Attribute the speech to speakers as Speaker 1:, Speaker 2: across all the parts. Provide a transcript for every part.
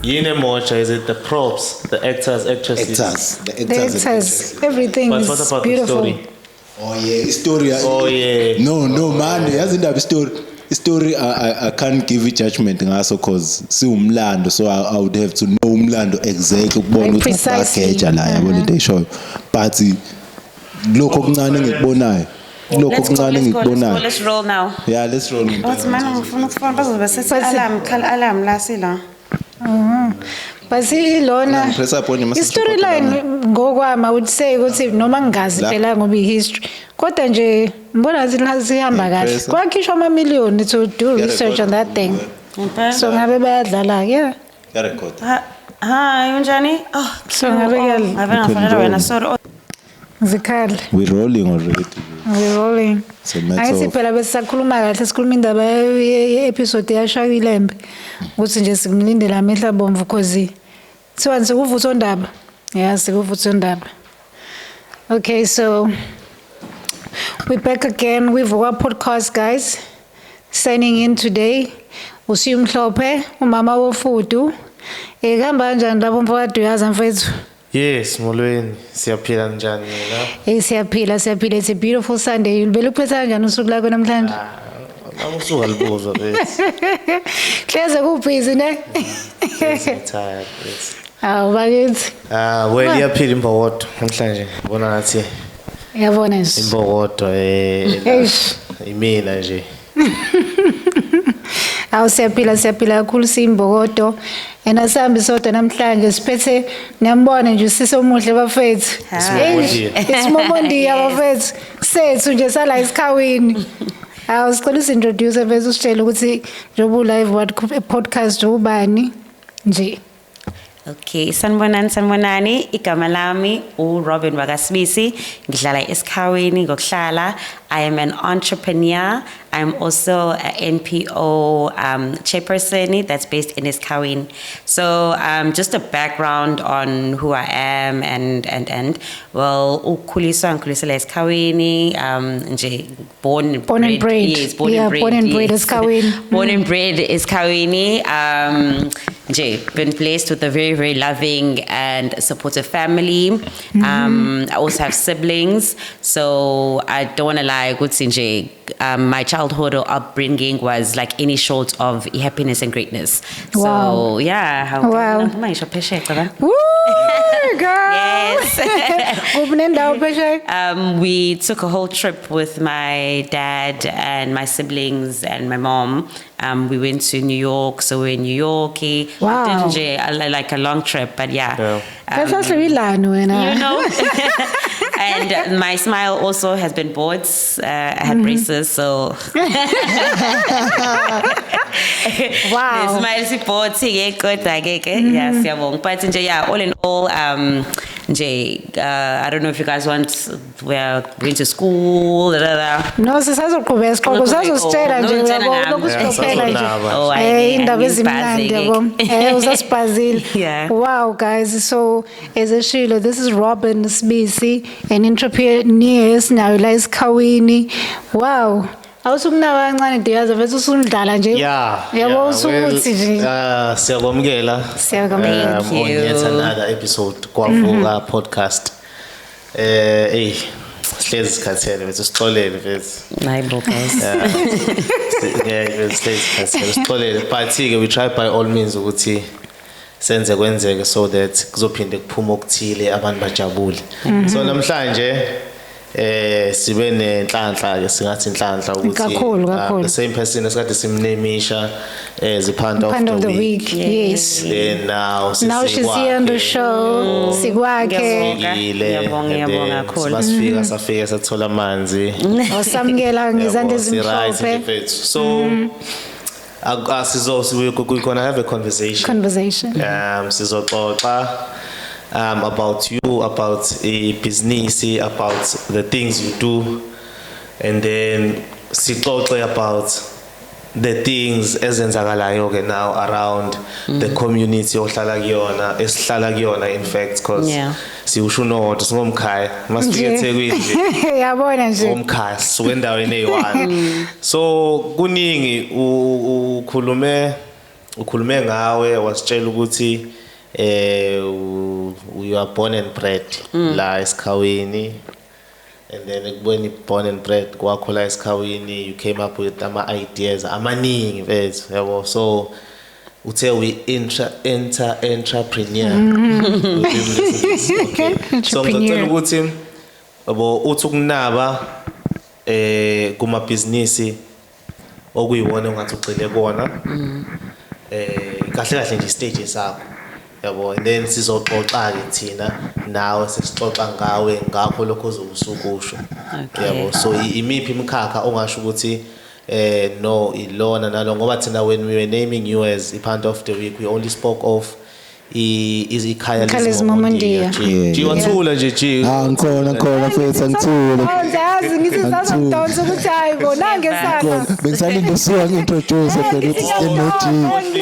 Speaker 1: Yini emoja? Is it the props, the actors, actresses?
Speaker 2: The actors, everything
Speaker 1: But
Speaker 2: is
Speaker 1: what about
Speaker 2: beautiful.
Speaker 1: the story?
Speaker 3: Oh yeah, story.
Speaker 1: Oh yeah.
Speaker 3: No, man. Hasn't that story? Story, I can't give you judgment ngaso cause siwumlando, so I would have to know umlando exactly ukubona ukuthi
Speaker 2: Precisely.
Speaker 3: la yabona into eshoyo. But lokho okuncane ngikubonayo.
Speaker 4: Let's roll now.
Speaker 3: Yeah, let's roll.
Speaker 4: What's man ngifuna ukufona bazobe sethi alarm, call alarm la sila.
Speaker 2: Basi lona
Speaker 3: Press up on your message.
Speaker 2: storyline ngokwami I would say ukuthi noma ngingazi phela ngoba history kodwa nje mbona ngathi sihamba kahle kwakhishwa ama-million to do research on that thing so ngabe bayadlala yeah
Speaker 3: Ya record.
Speaker 4: Hi unjani? Oh,
Speaker 2: so ngabe
Speaker 4: ngabe ngafanele wena sorry.
Speaker 2: zikhali
Speaker 3: We're rolling already.
Speaker 2: we're rolling
Speaker 3: It's a matter
Speaker 2: ayithi
Speaker 3: of-
Speaker 2: phela besisakhuluma kahle sikhuluma indaba ye-episode yashaya ilembe ukuthi nje simlindele amehla bomvu cause kuthiwa sikuvutha ondaba yeah sikuvutha ondaba. Okay, so we're back again with our podcast, guys. Signing in today. Usiya Mhlophe, umama wofudu. Ehamba kanjani lapho mfowethu uyazi mfethu?
Speaker 1: Yes, molweni. Siyaphila njani mina?
Speaker 2: Siyaphila. It's a beautiful Sunday. Ulibele uphetha kanjani usuku lakho namhlanje?
Speaker 1: Namusuka libuzwa bese.
Speaker 2: Hleze kubhizi ne?
Speaker 1: Tired. Yes.
Speaker 2: Awu bakithi.
Speaker 1: Well, iyaphila imbokodo namhlanje. Ngibona ngathi
Speaker 2: Yabona nje.
Speaker 1: imbokodo
Speaker 2: Eish.
Speaker 1: imina nje.
Speaker 2: Awu siyaphila kakhulu simbokodo. Enasambi sodwa namhlanje siphethe niyambona nje usisi omuhle bafethu. Isimomondiya bafethu. Sethu nje sala isikhawini. Awu sicela usintroduce bese usitshele ukuthi njobu live what podcast ubani nje.
Speaker 4: Okay, sanibonani igama lami uRobin Wakasibisi ngidlala esikhaweni ngokuhlala. I am an entrepreneur. I'm also a NPO chairperson that's based in Esikhaweni. So just a background on who I am and well ukhuliswa Esikhaweni nje born
Speaker 2: and bred.
Speaker 4: Yes, born
Speaker 2: Yeah,
Speaker 4: and bred.
Speaker 2: born and bred
Speaker 4: yes.
Speaker 2: Esikhaweni.
Speaker 4: Born and bred Esikhaweni. Been blessed with a very, very loving and supportive family. I also have siblings, so I don't want to lie. My childhood or upbringing was like any short of happiness and greatness.
Speaker 2: Wow.
Speaker 4: So yeah,
Speaker 2: Wow. Woo, girl.
Speaker 4: Yes. We took a whole trip with my dad and my siblings and my mom. We went to New York, so we're in New York.
Speaker 2: Wow.
Speaker 4: Like a long trip, but yeah.
Speaker 2: That's actually
Speaker 4: You know. And my smile also has been bought. I had braces, so.
Speaker 2: Wow.
Speaker 4: The smile is bought. Yes, but yeah, all in all, I don't know if you guys we're going to school.
Speaker 2: No, sisazoqhubeka siqoqo sazositshela nje yabo lokusiqophela nje indaba ezimnandi yabo usasibhazile.
Speaker 4: Yeah.
Speaker 2: Wow, guys, so as a shilo, this is Robin Sibisi, an entrepreneur esinayo la Esikhawini. Wow, awusukunawa kancane Diyaza bese usundlala nje yabo usukuthi nje
Speaker 1: Siyabonga.
Speaker 2: Siyabonga.
Speaker 4: Thank you.
Speaker 1: On yet another episode kwavuka podcast. Sihlezi sikhathele bese sixolele bese.
Speaker 4: Hayibo guys.
Speaker 1: Yeah, sixolele but we try by all means ukuthi senze kwenzeke so that kuzophinde kuphume okuthile abantu bajabule. So namhlanje sibe nenhlanhla ke singathi inhlanhla ukuthi the same person esikade simnemisha as a pant of the week.
Speaker 2: Yes.
Speaker 1: Then now
Speaker 2: she's here on the show. Sikwakhe.
Speaker 4: Ngiyabonga kakhulu.
Speaker 1: Basifika safika sathola amanzi.
Speaker 2: Osamukela ngezandla ezimhlophe.
Speaker 1: So we're gonna have a conversation. Sizoxoxa about you, about a business, about the things you do, and then sixoxe about the things ezenzakalayo ke now around the community ohlala kuyona esihlala kuyona in fact because siusho nodwa singomkhaya masifike eThekwini nje
Speaker 2: yabona nje
Speaker 1: umkhaya suke endaweni eyi1 so kuningi ukhulume ukhulume ngawe wasitshela ukuthi you are born and bred la eSikhawini, and then ekubeni born and bred kwakho la eSikhawini you came up with ama ideas amaningi mfethu yabo, so uthe we entrepreneur. Okay, so ngicela ukuthi yabo uthi ukunaba kuma business okuyiwona ungathi ugcile kona kahle kahle nje stage sakho yabo, and then sizoxoxa ke thina nawe sesixoxa ngawe ngakho lokho ozokusukusho yabo. So imiphi imkhakha ongasho ukuthi no ilona nalo, ngoba thina when we were naming you as a part of the week we only spoke of ikhaya
Speaker 2: Mondia.
Speaker 1: Jiwathula nje ji.
Speaker 3: Ngikhona mfethu angithule.
Speaker 2: Ngiyazi ngithi sazomdonsa ukuthi hayi bona ngesana.
Speaker 3: Bengisalinde usuka ngintroduce phela ukuthi sihleli no G.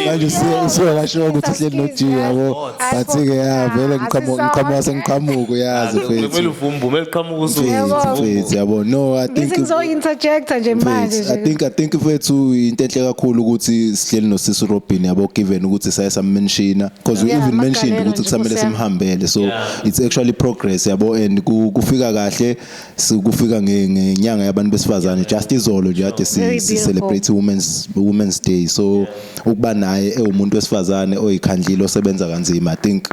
Speaker 3: Manje usuka kasho ukuthi sihleli no G yabo. Bathi ke ya vele ngiqhamuka yazi
Speaker 1: Kumele
Speaker 3: mfethu.
Speaker 1: uvumbume eliqhamuka usuku.
Speaker 3: Mfethu yabo, no I think
Speaker 2: Ngizo interject nje manje.
Speaker 3: I think mfethu into enhle kakhulu ukuthi sihleli no Sisi Robin yabo, given ukuthi saye sammenshina because we even mentioned ukuthi kusamele simhambele, so it's actually progress yabo, and kufika kahle kufika ngenyanga yabantu besifazane just izolo nje ade si celebrate women's day, so ukuba naye umuntu wesifazane oyikhandlile osebenza kanzima I think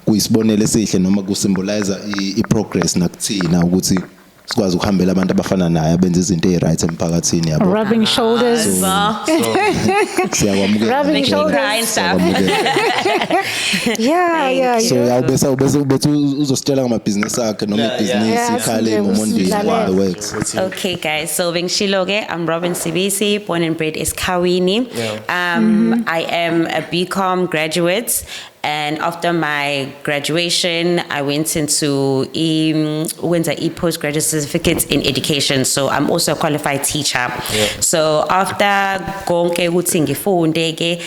Speaker 3: kuyisibonele esihle noma kusymbolize iprogress nakuthina ukuthi sikwazi ukuhambela abantu abafana naye abenza izinto eziright emphakathini yabo.
Speaker 2: Rubbing shoulders.
Speaker 3: Siyawamukela.
Speaker 2: Rubbing shoulders. Yeah.
Speaker 3: So yawubese uzositshela ngama-business akhe noma ibhizinisi ikhale ngomondini the works.
Speaker 4: Okay, guys. So Shiloge, I'm Robin Sibisi, born and bred Esikawini. I am a BCom graduate. And after my graduation, I went into postgraduate certificate in education. So I'm also a qualified teacher. So after gonke ukuthi ngifunde ke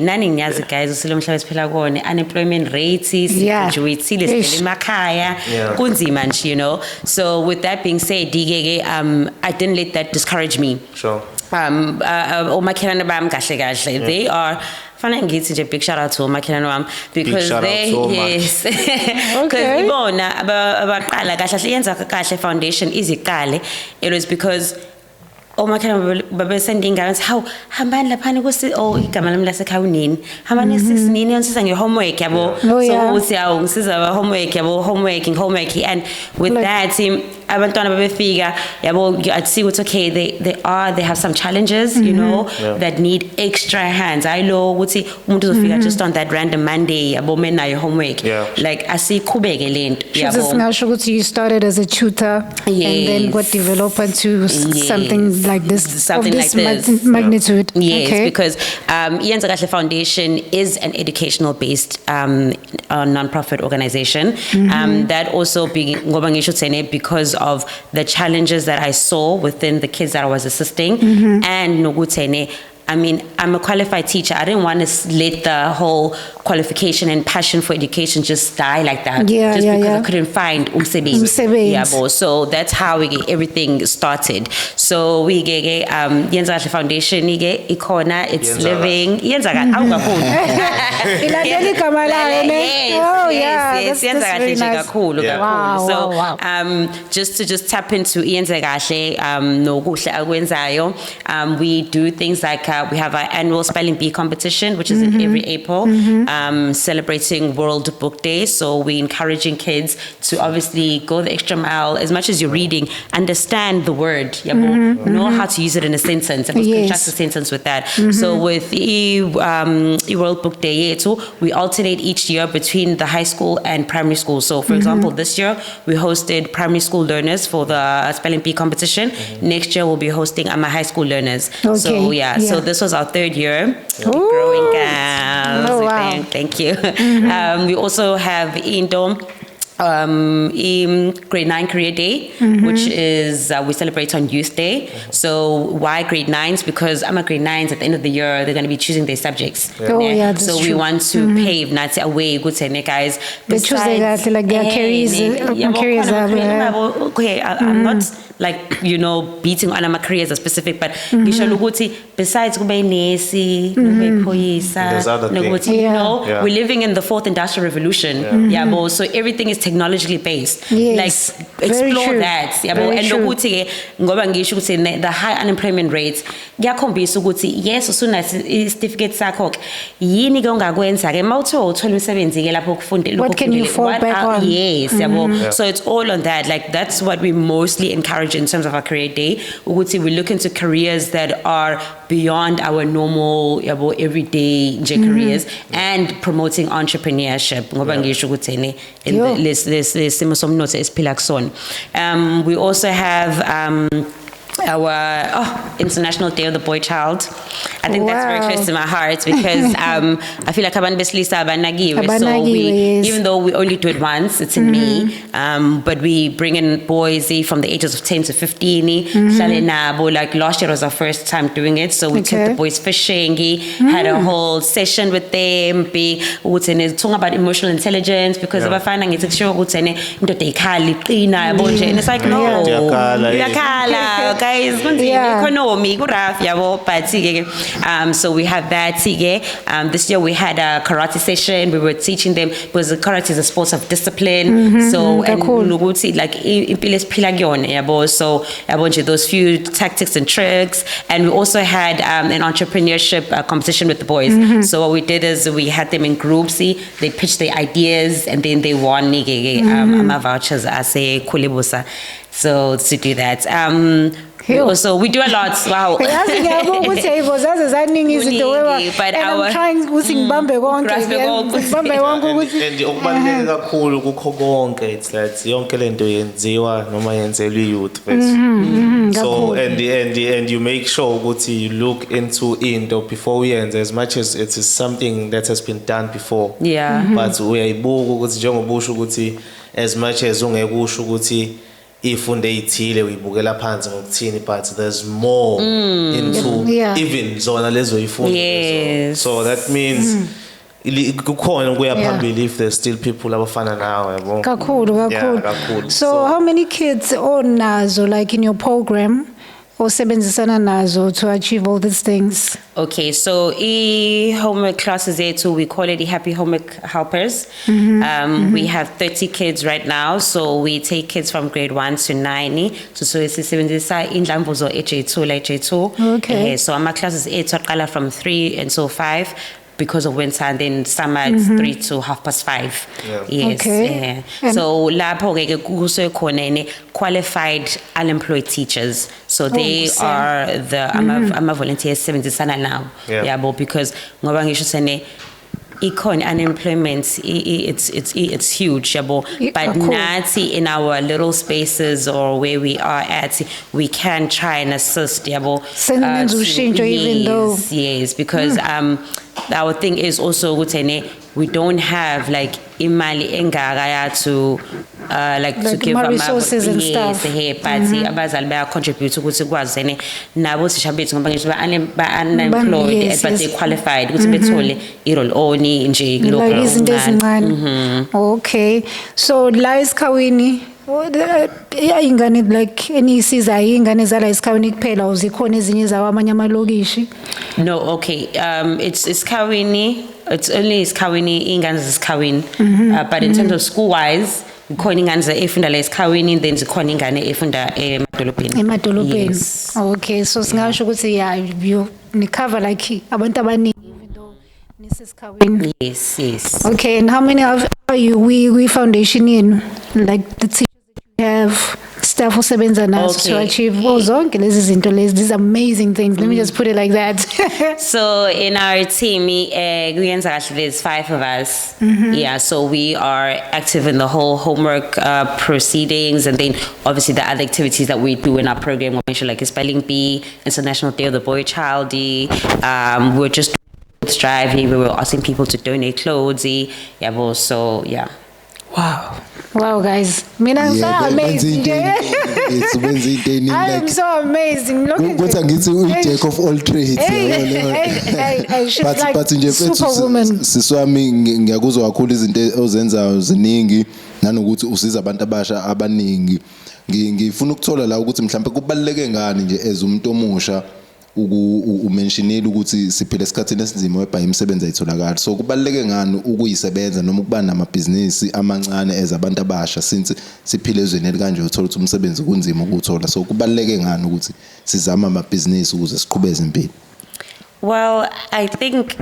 Speaker 4: nani ngiyazi guys usilo mhlaba siphila kone unemployment rates graduate sile emakhaya kunzima nje, you know. So with that being said, I didn't let that discourage me.
Speaker 1: Sure.
Speaker 4: Omakhelwane bami kahle kahle, they are fanele ngithi nje big shout out to umakhelwane wami because they because ibona abaqala kahle yenza kahle foundation iziqale. It was because omakhelwane babesending guys how hambani laphana kusi igama lami lasekhawini hambani sisinini yonsisa ngehomework yabo, so uthi awu ngisiza homework yabo, homework, and with that abantwana babefika yabo I'd see what's okay, they have some challenges, you know, that need extra hands. I know ukuthi umuntu uzofika just on that random Monday yabo mena your homework, like asiqhubeke lento
Speaker 2: yabo. Singasho ukuthi you started as a tutor and then got developed into something like this,
Speaker 4: something
Speaker 2: of this
Speaker 4: like this
Speaker 2: magnitude.
Speaker 4: Yes, because Iyenza Kahle Foundation is an educational based non-profit organization that also ngoba ngisho tsene because of the challenges that I saw within the kids that I was assisting, and nokuthene I mean, I'm a qualified teacher. I didn't want to let the whole qualification and passion for education just die like that. Because I couldn't find umsebenzi. So that's how we get everything started. So we get Iyenza Kahle Foundation. Ikona, it's living. Iyenza Kahle. So just tap into Iyenza Kahle. No kuhle akwenzayo. We do things like. We have our annual spelling bee competition, which is in every April, celebrating World Book Day. So we're encouraging kids to obviously go the extra mile. As much as you're reading, understand the word. Know how to use it in a sentence and construct a sentence with that. So with World Book Day, we alternate each year between the high school and primary school. So for example, this year we hosted primary school learners for the spelling bee competition. Next year we'll be hosting our high school learners. So so this was our third year. Growing gals.
Speaker 2: Oh, wow.
Speaker 4: Thank you. We also have grade 9 career day, which is we celebrate on Youth Day. So why grade 9s? Because I'm a grade 9s at the end of the year, they're going to be choosing their subjects. So we want to pave not away good say guys.
Speaker 2: They choose like their careers.
Speaker 4: I'm not like, you know, beating on our careers are specific, but ngisho ukuthi besides kube nesi, kube phoyisa,
Speaker 1: There's other things.
Speaker 4: you
Speaker 2: Yeah.
Speaker 4: know,
Speaker 1: Yeah.
Speaker 4: we're living in the fourth industrial revolution. Yabo, so everything is technologically based.
Speaker 2: Yes.
Speaker 4: Like,
Speaker 2: Very
Speaker 4: explore
Speaker 2: true.
Speaker 4: that. Yabo,
Speaker 2: Very
Speaker 4: and
Speaker 2: true.
Speaker 4: nokuthi ke ngoba ngisho ukuthi the high unemployment rates kuyakhombisa ukuthi yes usuna certificate sakho yini ke ongakwenza ke mawutho uthola umsebenzi ke lapho ukufundela
Speaker 2: What can you fall back on?
Speaker 4: Yes, yabo. So it's all on that. Like that's what we mostly encourage in terms of our career day. Ukuthi we look into careers that are beyond our normal yabo everyday nje careers and promoting entrepreneurship. Ngoba ngisho ukuthi ne
Speaker 2: Yo.
Speaker 4: this simo somnotho esiphila kusona. We also have our International Day of the Boy Child. I think that's very
Speaker 2: Wow.
Speaker 4: close to my heart because I feel like abantu besilisa abanagiwe. So
Speaker 2: Abanagiwe, yes.
Speaker 4: even though we only do it once, it's in May, but we bring in boys from the ages of 10 to 15. Hlale nabo. Like last year was our first time doing it, so we took
Speaker 2: Okay.
Speaker 4: the boys fishing, had a whole session with them, talking about emotional intelligence because
Speaker 1: Yeah.
Speaker 4: abafana ngithi kushiwo ukuthi indoda ikhali iqina yabo nje, and it's like no,
Speaker 1: Iyakhala, yes.
Speaker 4: iyakhala, guys, kunzima,
Speaker 2: Yeah.
Speaker 4: economy, kuraf, yabo, but so we have that. This year we had a karate session. We were teaching them because the karate is a sport of discipline. So and
Speaker 2: kakhulu.
Speaker 4: nokuthi like impilo esiphila kuyona, yabo. So yabo nje those few tactics and tricks. And we also had an entrepreneurship competition with the boys. So what we did is we had them in groups. They pitched their ideas and then they won ama vouchers as a kulibusa. So to do that. We do a lot. Wow.
Speaker 2: Yazi ngiyabona ukuthi hey zaze zaningi izinto
Speaker 4: Kuningi, but
Speaker 2: and I'm
Speaker 4: our-
Speaker 2: trying ukuthi ngibambe konke
Speaker 4: grasp it all.
Speaker 2: ngibambe konke ukuthi
Speaker 1: And okubaluleke kakhulu kukho konke it's that yonke lento yenziwa noma yenzelwa youth first. So and you make sure ukuthi you look into into before uyenze as much as it is something that has been done before.
Speaker 4: Yeah.
Speaker 1: But uyayibuka ukuthi njengobusho ukuthi as much as ungeke usho ukuthi ifunde ithile uyibukela phansi ngokuthini but there's more into
Speaker 2: Yeah.
Speaker 1: even zona lezo ifundo lezo.
Speaker 4: Yes.
Speaker 1: So that means kukhona ukuya
Speaker 2: Yeah.
Speaker 1: phambili if there's still people abafana nawe yabo.
Speaker 2: kakhulu
Speaker 1: Yeah,
Speaker 2: kakhulu
Speaker 1: kakhulu.
Speaker 2: so how many kids onazo like in your program osebenzisana nazo to achieve all these things?
Speaker 4: Okay, so homework classes there too. We call it Happy Homework Helpers. We have 30 kids right now, so we take kids from grade 1 to 9. So it's indlambuzo J2.
Speaker 2: Okay.
Speaker 4: So our classes are from 3 until 5. Because of winter, and then summer it's 3 to 5:30.
Speaker 1: Yeah.
Speaker 4: Yes.
Speaker 2: Okay. And-
Speaker 4: So lapho ke kusuke khona qualified unemployed teachers. So they
Speaker 2: same.
Speaker 4: are the ama volunteers sebenzisana now.
Speaker 1: Yeah.
Speaker 4: Yabo, because ngoba ngisho sene econ unemployment it's huge, yabo. But
Speaker 2: Kakhulu.
Speaker 4: nathi in our little spaces or where we are at, we can try and assist, yabo.
Speaker 2: Senenza
Speaker 4: to-
Speaker 2: ushintsho even though-
Speaker 4: Yes, because our thing is also ukuthi we don't have like imali engaka to like to
Speaker 2: Like
Speaker 4: give
Speaker 2: more resources and stuff.
Speaker 4: Yes, but abazali baya contribute ukuthi kwazi nabo sisha bethu ngoba ngisho unemployed
Speaker 2: Yes,
Speaker 4: but
Speaker 2: yes.
Speaker 4: they qualified ukuthi bethole irole only nje
Speaker 2: Like
Speaker 4: local
Speaker 2: izinto
Speaker 4: kancane.
Speaker 2: ezincane. Okay. So la esikhawini ingane like enisiza ingane zala esikhawini kuphela uzikhona ezinye zawamanye amalokishi.
Speaker 4: No, okay. It's Iskawini. It's only Iskawini, ingane ziskawini. But in terms of school-wise, khona ingane efunda la Iskawini, then zikhona ingane efunda emadolobheni.
Speaker 2: Emadolobheni.
Speaker 4: Yes.
Speaker 2: Okay, so singasho ukuthi yeah you cover like abantu abaningi even though nisesikhawini.
Speaker 4: Yes.
Speaker 2: Okay, and how many are you we foundation in like the teachers that you have staff usebenza nazo to
Speaker 4: Okay.
Speaker 2: achieve zonke lezi zinto lezi these amazing things, let me just put it like that.
Speaker 4: So in our team, kuyenza kahle, there's 5 of us. Yeah, so we are active in the whole homework proceedings, and then obviously the other activities that we do in our program, we mentioned like Spelling Bee, International Day of the Boy Child. We're just driving. We were asking people to donate clothes. Yeah, well, so yeah.
Speaker 2: Wow guys, mina I'm so amazing.
Speaker 3: Benza into eningi
Speaker 2: I am
Speaker 3: like
Speaker 2: so amazing. Look at
Speaker 3: kuthi ngithi ujack of all trades
Speaker 2: Hey, she's like
Speaker 3: but nje
Speaker 2: superwoman.
Speaker 3: mfethu siswami ngiyakuzwa kakhulu izinto ozenzayo ziningi nanokuthi usiza abantu abasha abaningi ngifuna ukuthola la ukuthi mhlawumbe kubaluleke ngani nje as umuntu omusha umentionile ukuthi siphile esikhathini esinzima webhayi imisebenzi ayitholakala so kubaluleke ngani ukuyisebenza noma ukuba namabhizinisi amancane as abantu abasha since siphile ezweni elikanje uthola ukuthi umsebenzi kunzima ukuthola so kubaluleke ngani ukuthi sizama amabhizinisi ukuze siqhubeze impilo.
Speaker 4: Well, I think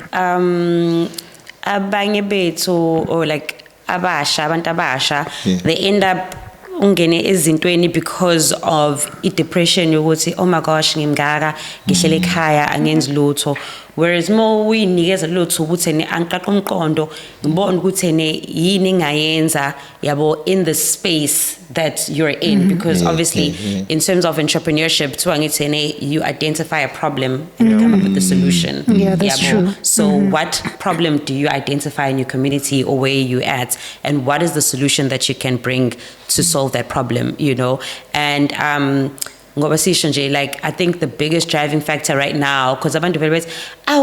Speaker 4: abanye bethu or like abantu abasha they end up ungene ezintweni because of depression yokuthi oh my gosh ngimngaka ngihlele ekhaya angenzi lutho whereas more uyinikeza lutho ukuthi angiqaqa umqondo ngibona ukuthi yini engayenza yabo in the space that you're in because obviously in terms of entrepreneurship you identify a problem and you come up with a solution.
Speaker 2: Yeah, that's true.
Speaker 4: So what problem do you identify in your community or where you at and what is the solution that you can bring to solve that problem, you know? And ngoba sisho nje like I think the biggest driving factor right now because abantu vele bethi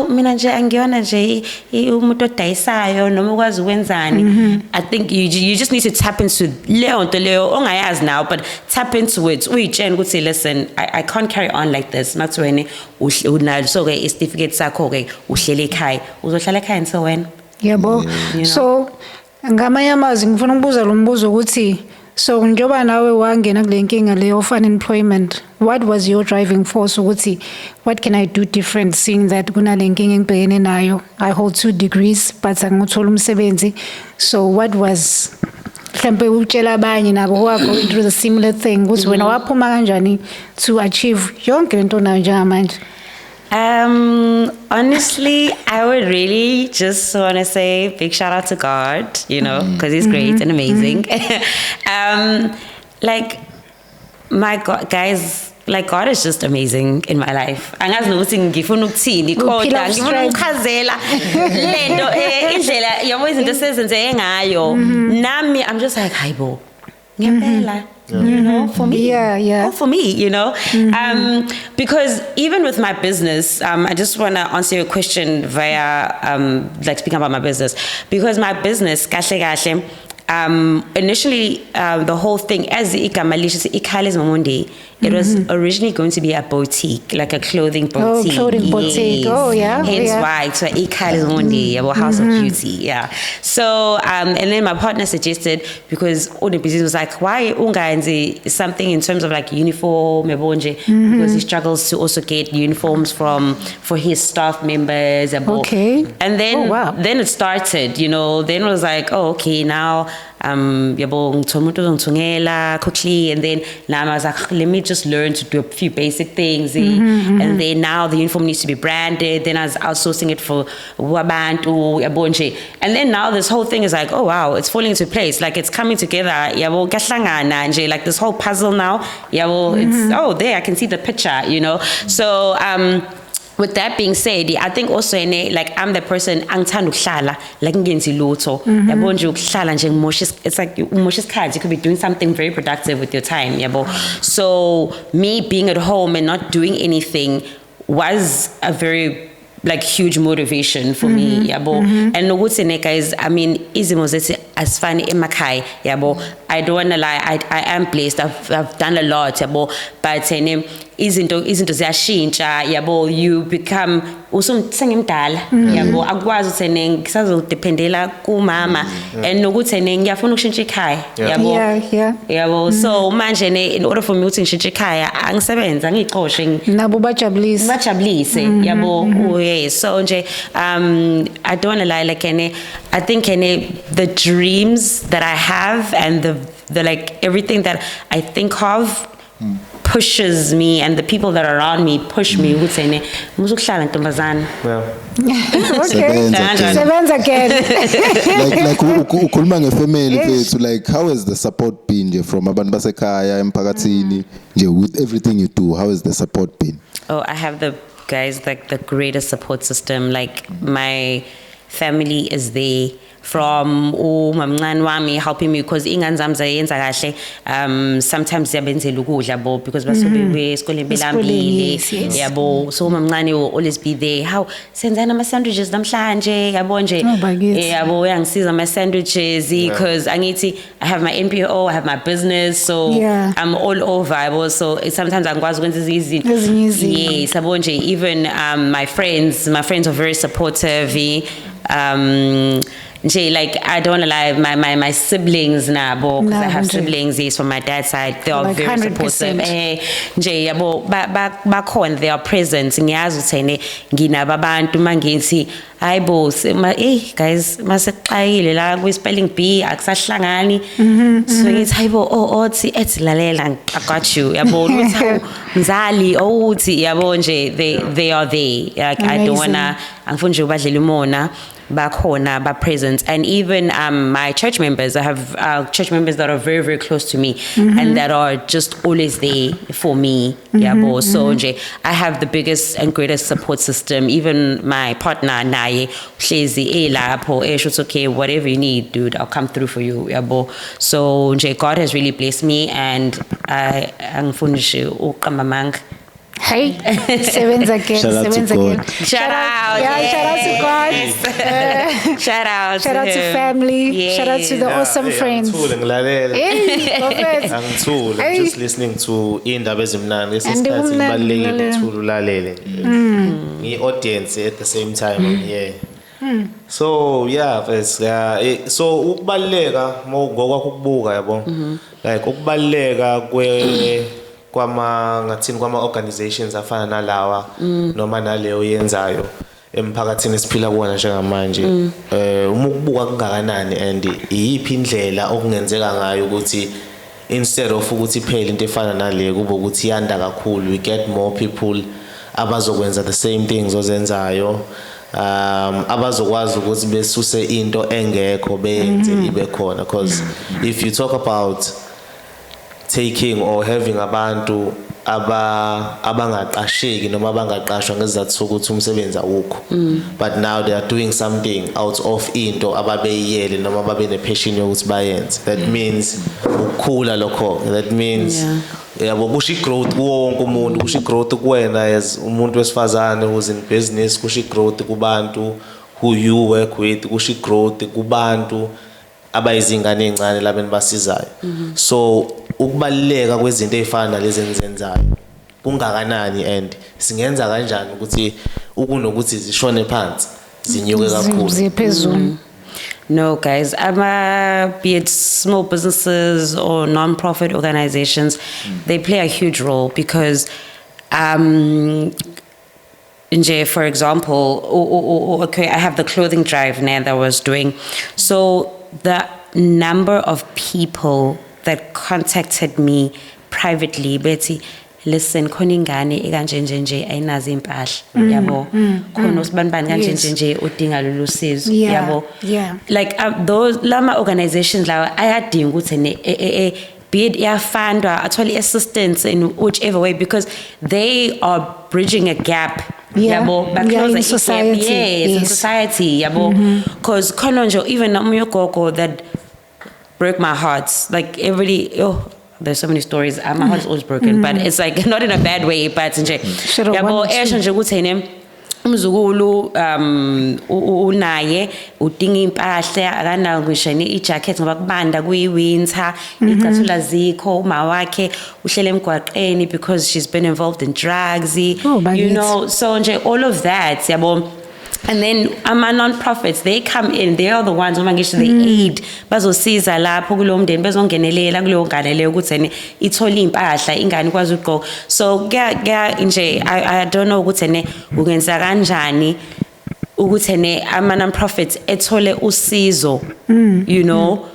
Speaker 4: mina nje angiyona nje umuntu odayisayo noma ukwazi ukwenzani. I think you just need to tap into leyo nto leyo ongayazi now but tap into it uyitshela ukuthi listen I can't carry on like this not wena unaso ke certificate sakho ke uhlele ekhaya uzohlala ekhaya until when.
Speaker 2: Yebo. So ngamanye amazwi ngifuna ukubuza lo mbuzo ukuthi so njoba nawe wangena kule nkinga le of unemployment what was your driving force ukuthi what can I do different seeing that kunale nkinga engibhekene nayo I hold 2 degrees but angithola umsebenzi so what was mhlambe utshela abanye nabo who going through the similar thing ukuthi wena waphuma kanjani to achieve yonke lento nayo njengamanje.
Speaker 4: Honestly, I would really just want to say big shout out to God, you know, because He's great and amazing. Like, my God, guys, like God is just amazing in my life. Angazi nokuthi ngifuna ukuthini kodwa ngifuna ukuchazela lento indlela yabo izinto esezenze ngayo. Nami I'm just like hayibo. Ngempela. You know, for me, for me, you know, because even with my business, I just want to answer your question via, like speaking about my business, because my business, kahle, initially, the whole thing, as the Ikales Mamundi, it was originally going to be a boutique, like a clothing boutique.
Speaker 2: Oh, clothing boutique. Oh, yeah.
Speaker 4: Hence why it's Ikales Mamundi, about House of Beauty, yeah. So, and then my partner suggested, because all the business was like, why unga something in terms of like uniform, because he struggles to also get uniforms for his staff members.
Speaker 2: Okay.
Speaker 4: And then, then it started, you know, then it was like, oh, okay, now, quickly, and then now I was like, let me just learn to do a few basic things, and then now the uniform needs to be branded. Then I was outsourcing it for Wabantu, and then now this whole thing is like, oh wow, it's falling into place, like it's coming together. Like this whole puzzle now, it's there I can see the picture, you know. So with that being said, I think also like I'm the person angithanda ukuhlala like ngenzi lutho yabo nje ukuhlala nje it's like umoshes cards you could be doing something very productive with your time yabo. So me being at home and not doing anything was a very like huge motivation for me yabo. And nokuthi guys, I mean izimo zethu asifani emakhaya yabo. I don't want to lie, I am blessed, I've done a lot yabo, but izinto ziyashintsha yabo, you become usengimdala yabo, akwazi ukuthi ngisazodependela kumama and nokuthi ngiyafuna ukushintsha ikhaya yabo. Yabo, so manje in order for me ukuthi ngishintshe ikhaya angisebenza ngixoshe
Speaker 2: nabo bajabulise
Speaker 4: yabo. Yes, so nje I don't want to lie, like I think the dreams that I have and the like everything that I think of pushes me, and the people that are around me push me ukuthi musukuhlala ntombazana.
Speaker 2: Okay. Sebenza again.
Speaker 3: like ukhuluma ngefamily bethu, like how has the support been nje from abantu basekhaya emphakathini nje with everything you do, how has the support been?
Speaker 4: Oh, I have the guys like the greatest support system. Like my family is there, from umamncane wami helping me because ingane zami zayenza kahle sometimes yabenzela ukudla bo because basobe esikoleni belambile yabo so umamncane will always be there how senzana ama sandwiches namhlanje yabo nje yabo uyangisiza ama sandwiches because angithi I have my NPO I have my business so I'm all over yabo so sometimes angikwazi ukwenza izinto yes yabo nje even my friends are very supportive like I don't wanna lie, my siblings nabo because I have siblings yes from my dad's side they are like very 100%. Supportive yabo bakhona they are present ngiyazi uthene nginaba abantu mangithi hayibo guys masexayile la kwi spelling bee akusahlangani so ngithi hayibo othi ethilalela I got you yabo lutho mzali uthi yabo nje they are there like I don't wanna angifuni nje ubadlela umona bakhona ba present and even my church members I have church members that are very very close to me and that are just always there for me yabo so nje I have the biggest and greatest support system even my partner naye hlezi elapho esho okay whatever you need dude I'll come through for you yabo so nje God has really blessed me and angifuni nje uqamba manga.
Speaker 2: Hey, sevens again.
Speaker 3: Shout out to God.
Speaker 4: Shout out.
Speaker 2: Yeah, shout out to God.
Speaker 4: Shout out
Speaker 2: to family.
Speaker 4: Yes.
Speaker 2: Shout out to the awesome friends.
Speaker 1: I'm just listening to indaba ezimnandi lesikhathi sibalekile ukuthula ulalele. Ngi-audience at the same time I'm here. So so ukubaleka ngokwakho ukubuka yabo like ukubaleka kwama organizations afana nalawa noma naleyo yenzayo emphakathini esiphila kuona njengamanje uma ukubuka kungakanani and iyiphi indlela okungenzeka ngayo ukuthi instead of ukuthi iphele into efana nale kube ukuthi yanda kakhulu we get more people abazokwenza the same things ozenzayo abazokwazi ukuthi besuse into engekho beyenze ibe khona because if you talk about taking or having abantu abangaqasheki noma abangaqashwa ngezizathu sokuthi umsebenzi awukho but now they are doing something out of into ababeyiyele noma ababe nepassion yokuthi bayenze that means ukukhula lokho that means yabo kusho growth kuwo wonke umuntu kusho growth kuwena as umuntu wesifazane who's in business kusho growth kubantu who you work with kusho growth kubantu abayizingane ezincane labeni basizayo so ukubaleka kwezinto ezifana lezi enzenzayo kungakanani and singenza kanjani ukuthi ukunokuthi zishone phansi zinyuke kakhulu
Speaker 2: ziphezulu.
Speaker 4: No, guys, be it small businesses or non-profit organizations, they play a huge role because, for example, okay, I have the clothing drive now that I was doing. So the number of people that contacted me privately, Betty, listen, khona ingane ekanje nje ayinazo impahla yabo khona usibanibani kanje nje udinga lolu sizo yabo like those lama organizations lawa ayadinga ukuthi be it yafundwa athole assistance in whichever way because they are bridging a gap yabo
Speaker 2: in society
Speaker 4: in society yabo because khona nje even umyogogo that broke my heart like everybody there's so many stories my heart is always broken but it's like not in a bad way but nje yabo esho nje ukuthi ne umzukulu unaye udinga impahla akanayo ngisho ijacket ngoba kubanda kuyiwinter icathula zikho uma wakhe uhlele emgwaqeni because she's been involved in drugs you know so nje all of that yabo. And then non-profits, they come in, they are the ones who they aid bazosiza lapho kulo mndeni bezongenelela kuleyo ngane leyo ukuthi ithole impahla ingane ikwazi ukugqoka so nje I don't know ukuthi ungenza kanjani ukuthi non-profits ethole usizo you know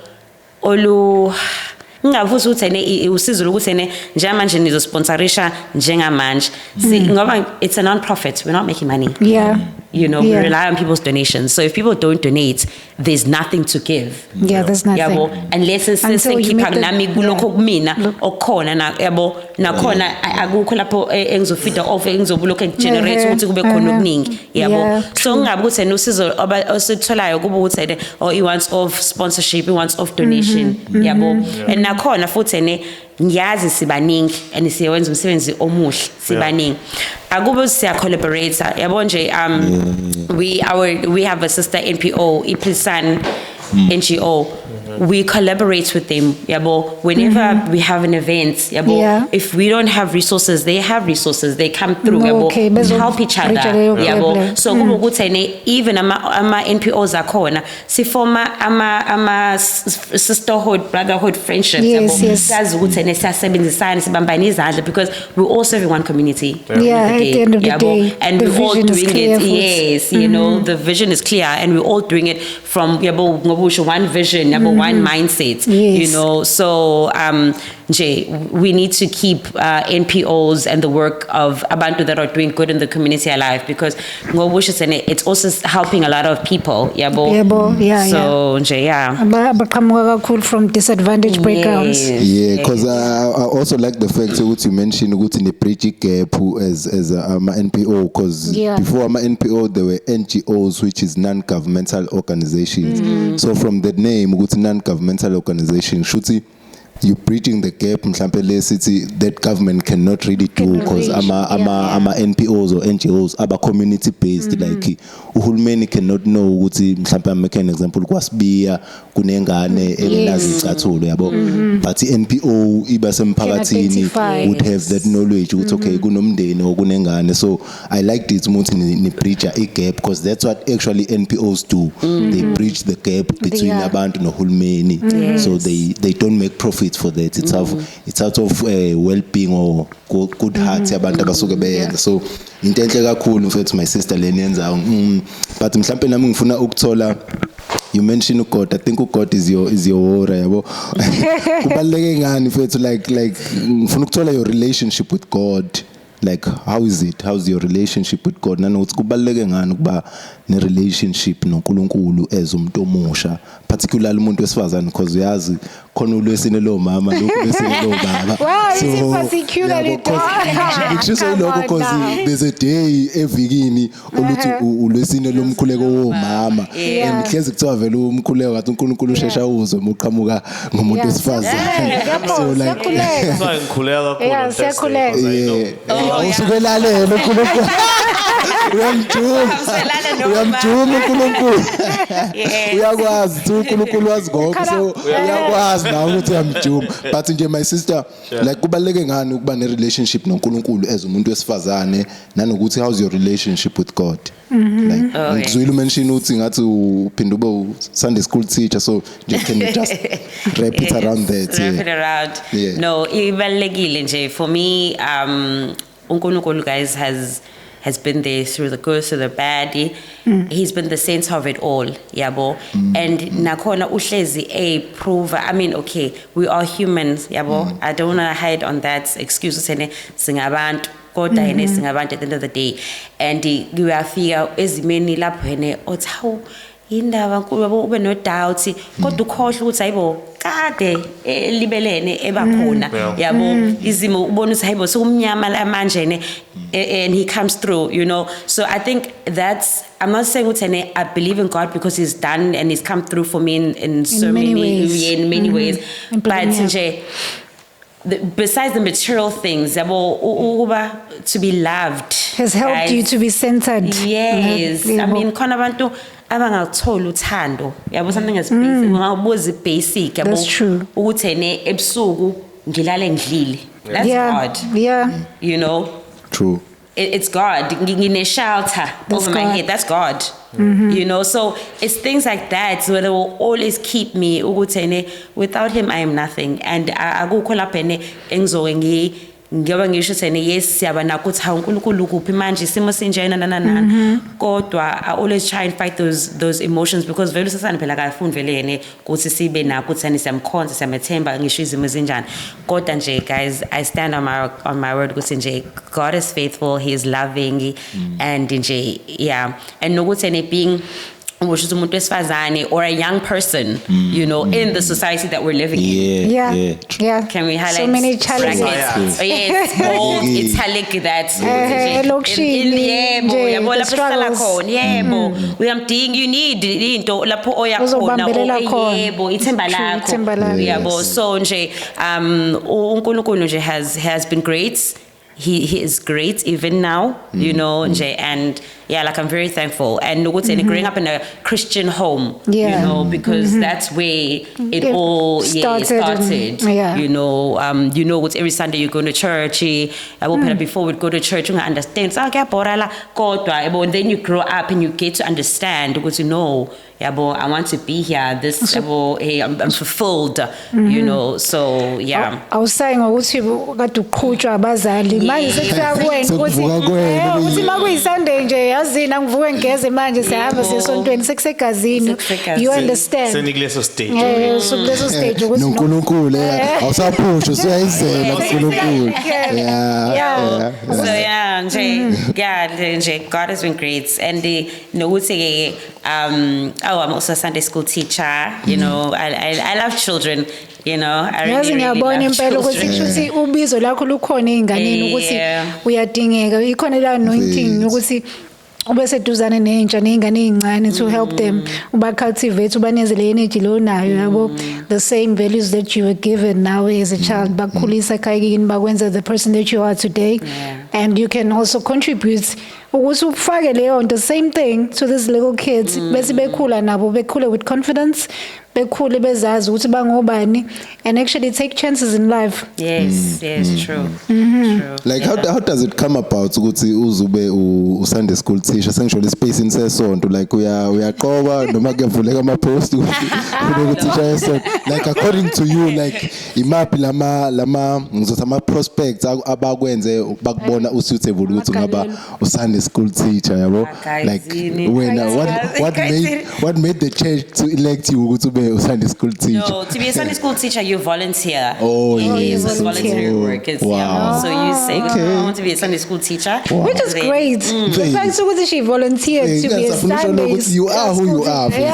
Speaker 4: ngavuthi ukuthi usizo lokuthi njengamanje nizosponsorisha njengamanje ngoba it's a non-profit we're not making money You know,
Speaker 2: Yeah.
Speaker 4: we rely on people's donations. So if people don't donate, there's nothing to give.
Speaker 2: Yeah, there's nothing.
Speaker 4: Yabo, unless
Speaker 2: Until you make the-
Speaker 4: nami kulokho kumina okhona na yabo nakhona akukho lapho engizofida off engizobulokho generate ukuthi kube khona okuningi yabo.
Speaker 2: Yeah,
Speaker 4: So ngabe ukuthi nosizo ositholayo kuba ukuthi or he wants of sponsorship, he wants of donation yabo. And nakhona futhi ngiyazi sibaningi and siyenza umsebenzi omuhle sibaningi. Akube siya collaborate yabo nje we have a sister NPO Iplisan NGO. We collaborate with them, yabo. Whenever we have an event, yabo.
Speaker 2: Yeah.
Speaker 4: If we don't have resources, they have resources. They come through,
Speaker 2: Okay,
Speaker 4: yabo. Help each other, yabo. So even ama NPOs akhona, si forma ama sisterhood, brotherhood, friendships,
Speaker 2: Yes,
Speaker 4: yabo.
Speaker 2: yes.
Speaker 4: Sazi ukuthi siyasebenzisana sibambane izandla because we all serve in one community.
Speaker 2: Yeah, at the end of the
Speaker 4: Yabo.
Speaker 2: day,
Speaker 4: And
Speaker 2: the
Speaker 4: we're all
Speaker 2: vision is
Speaker 4: doing
Speaker 2: clear
Speaker 4: it.
Speaker 2: for us.
Speaker 4: Yes, you know, the vision is clear, and we're all doing it from yabo ngobusho one vision, yabo one mindset.
Speaker 2: Yes.
Speaker 4: You know, so Jay, we need to keep NPOs and the work of abantu that are doing good in the community alive because ngobusho it's also helping a lot of people. Yabo.
Speaker 2: Yebo, yeah,
Speaker 4: So Jay, yeah.
Speaker 2: Abaqhamuka kakhulu from disadvantaged backgrounds.
Speaker 4: Yes.
Speaker 3: Yeah, because I also like the fact that you mentioned ukuthi ne bridge gap as ama NPO because
Speaker 2: Yeah.
Speaker 3: before ama NPO there were NGOs which is non-governmental organizations. So from the name ukuthi non-governmental organization shuthi you bridging the gap mhlambe le sithi that government cannot really do because ama NPOs or NGOs aba community based like uhulumeni cannot know ukuthi mhlambe make an example kwaSibiya kunengane enazi icathulo yabo but NPO iba semphakathini
Speaker 2: identify.
Speaker 3: would have that knowledge ukuthi okay kunomndeni or kunengane. So I liked it muthi ni bridge a gap because that's what actually NPOs do. They bridge the gap between
Speaker 2: Yeah.
Speaker 3: abantu nohulumeni. So they don't make profit for that. It's out of well-being or good heart yabantu abasuke beyenza. So into enhle kakhulu mfethu my sister leniyenza but mhlambe nami ngifuna ukuthola you mentioned God. I think God is your aura yabo. Kubaluleke ngani mfethu like ngifuna ukuthola your relationship with God. Like how is it? How's your relationship with God? Nanokuthi kubaluleke ngani ukuba ne relationship noNkulunkulu as umuntu omusha, particularly umuntu wesifazane because uyazi khona ulwesine lo mama lokubesine lo baba.
Speaker 2: Wow, is it particularly
Speaker 3: Ngisho lokho because there's a day evikini oluthi ulwesine lomkhuleko womama and hlezi kuthiwa vele umkhuleko ngathi uNkulunkulu ushesha uzwe muqhamuka ngomuntu wesifazane. So like
Speaker 1: Ngikhuleka kakhulu.
Speaker 2: Yeah, siyakhuleka.
Speaker 3: usukelalela uNkulunkulu uyamjuma uNkulunkulu uyakwazi ukuthi uNkulunkulu wazi konke so uyakwazi nawe ukuthi uyamjuma but nje my sister like kubaleke ngani ukuba ne relationship noNkulunkulu as umuntu wesifazane nanokuthi how's your relationship with God like ngizwile mention uthi ngathi uphinda ube Sunday school teacher so can you just wrap it around that
Speaker 4: Wrap it around.
Speaker 3: Yeah.
Speaker 4: No, ibalulekile nje for me uNkulunkulu guys has been there through the good, through the bad. He's been the center of it all, yabo. And nakhona uhlezi prove. I mean, okay, we are humans, yabo. I don't wanna hide on that excuse sene singabantu. Kodwa yena singabantu at the end of the day. And kuyafika ezimeni lapho yena othi hawu indaba nkulu yabo ube no doubt kodwa ukhohle ukuthi hayibo kade libelene ebakhona yabo izimo ubona ukuthi hayibo sokumnyama la manje ne and he comes through, you know. So I think that's, I'm not saying ukuthi I believe in God because he's done and he's come through for me in so many ways but nje besides the material things, yabo to be loved
Speaker 2: has helped
Speaker 4: guys.
Speaker 2: you to be centered.
Speaker 4: Yes, I mean khona abantu abangathola uthando yabo something as basic ungabuza basic yabo
Speaker 2: That's true.
Speaker 4: ukuthi ebusuku ngilale ngidlile. That's God.
Speaker 2: Yeah.
Speaker 4: You know,
Speaker 3: true.
Speaker 4: It's God. Ngine shelter over my head. That's God. You know, so it's things like that where they will always keep me ukuthi without him I am nothing and akukho lapho engizoke ngiyoba ngisho sene yes siyaba nakho ukuthi hawu uNkulunkulu ukuphi manje isimo sinjena nanana kodwa I always try and fight those emotions because vele usasana phela akafuni vele yena ukuthi sibe nakho ukuthi siyamkhonza siyamethemba ngisho izimo ezinjani kodwa nje guys I stand on my word ukuthi nje God is faithful, he is loving and nje yeah and nokuthi ene being which umuntu wesifazane or a young person you know in the society that we're living in.
Speaker 2: Yeah.
Speaker 4: Can we highlight
Speaker 2: so many challenges?
Speaker 4: brackets? Oh, yes, bold, italic that.
Speaker 2: Elokishini,
Speaker 4: Yebo,
Speaker 2: the struggles.
Speaker 4: Yebo, uyamdinga you need into lapho oya khona. Yebo, ithemba lakho. Yebo, so nje uNkulunkulu nje has been great. He is great even now, you know, nje, and yeah, like I'm very thankful. And growing up in a Christian home, you know, because that's where it all started. You know, it's every Sunday you go to church. Before we'd go to church, you understand. So and then you grow up and you get to understand because you know, I want to be here. This, I'm fulfilled, you know. So yeah.
Speaker 2: I was saying, ukuthi kade uqhutshwa abazali manje sekufika kuwena ukuthi makuyisunday nje yazina ngivuke ngeze manje sihamba sesontweni sekusegazini you understand
Speaker 1: senikuleso stage
Speaker 2: so kuleso stage ukuthi
Speaker 3: noNkulunkulu awusaphushwa usuyayizela uNkulunkulu
Speaker 4: so yeah nje God has been great and nokuthi I'm also a Sunday school teacher, you know. I love children, you know. I really love children.
Speaker 2: Ubizo lakho lukhona einganeni ukuthi uyadingeka ikhona la anointing ukuthi ube seduzane nentsha neingane ezincane to help them uba cultivate ubanezele energy lo nayo yabo the same values that you were given now as a child bakhulisa ekhayini bakwenza the person that you are today and you can also contribute ukuthi ufake leyo the same thing to these little kids bese bekhula nabo bekhule with confidence bekhule bezazi ukuthi bangobani and actually take chances in life.
Speaker 4: Yes, true. True.
Speaker 3: Like how does it come about ukuthi uzube u Sunday school teacher sengishole space in sesonto like uyaqoba noma kuyavuleka ama post ukuthi teacher yesonto like according to you like imaphi lama ngizothi ama prospects abakwenze bakubona usuitable ukuthi ungaba u Sunday school teacher yabo like when what made the church to elect you ukuthi ube a Sunday school teacher?
Speaker 4: No, to be a Sunday school teacher, you volunteer.
Speaker 3: Oh,
Speaker 4: yes. It's voluntary work. It's,
Speaker 3: wow.
Speaker 4: So you say, I want to be a Sunday school teacher.
Speaker 2: Wow. Which is great. The fact that she volunteered to be a Sunday school
Speaker 3: you are who you are. You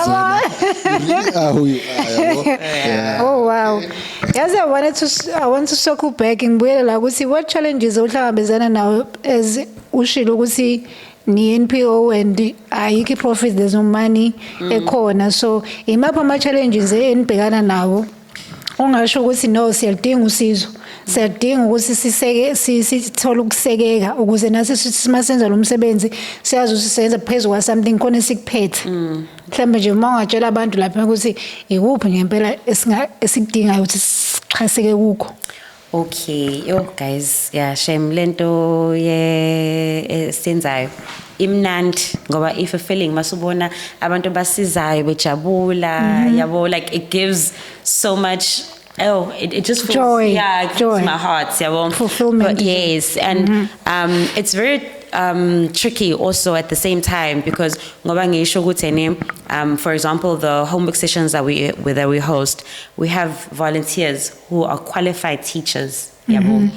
Speaker 3: are who you are.
Speaker 2: Oh, wow. Yes, I want to circle back and see what challenges uhlangabezana nawo as ushilo ukuthi ni NPO and ayikho profit there's no money ekhona so imapha ama challenges enibhekana nawo ungasho ukuthi no siyadinga usizo siyadinga ukuthi sithole ukusekeka ukuze nathi simasenza lo msebenzi siyazi ukuthi siyenza phezulu kwa something khona sikuphethe mhlambe nje uma ungatshela abantu lapha ukuthi ikuphi ngempela esikudingayo ukuthi sichaseke kukho.
Speaker 4: Okay, guys, yeah, shame lento senzayo imnandi ngoba if a feeling masubona abantu basizayo bejabula yabo like it gives so much it just feels,
Speaker 2: joy,
Speaker 4: it
Speaker 2: joy.
Speaker 4: My heart yabo
Speaker 2: fulfillment.
Speaker 4: But yes, and it's very tricky also at the same time because ngoba ngisho ukuthi for example the homework sessions that we host, we have volunteers who are qualified teachers yabo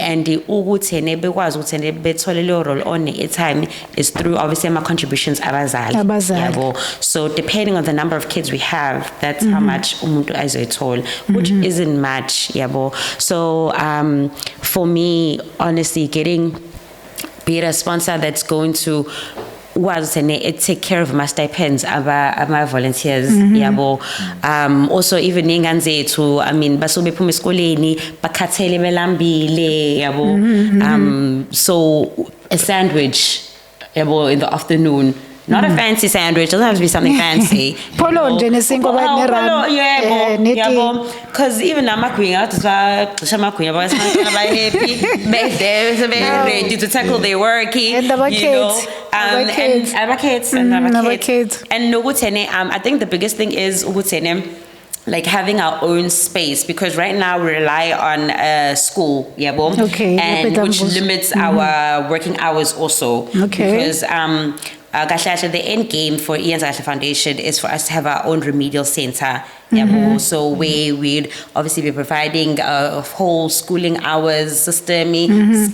Speaker 4: and ukuthi bekwazi ukuthi bethole le role on a time is through obviously my contributions abazali yabo so depending on the number of kids we have that's how much umuntu azoyithola which isn't much yabo so for me honestly be a sponsor that's going to take care of my stipends my volunteers yabo also even ingane zethu I mean basobe phuma esikoleni bakhathele belambile yabo so a sandwich yabo in the afternoon. Not a fancy sandwich, doesn't have to be something fancy.
Speaker 2: Polo nje nesinko
Speaker 4: yebo because even amakhwinya amakhwinya happy they're ready to tackle their work
Speaker 2: and our kids
Speaker 4: and nokuthi I think the biggest thing is ukuthi like having our own space, because right now we rely on school, yabo,
Speaker 2: Okay,
Speaker 4: and which limits our working hours also.
Speaker 2: Okay.
Speaker 4: Because the end game for Ian's Foundation is for us to have our own remedial center. Yabo. So we'd obviously be providing a whole schooling hours system.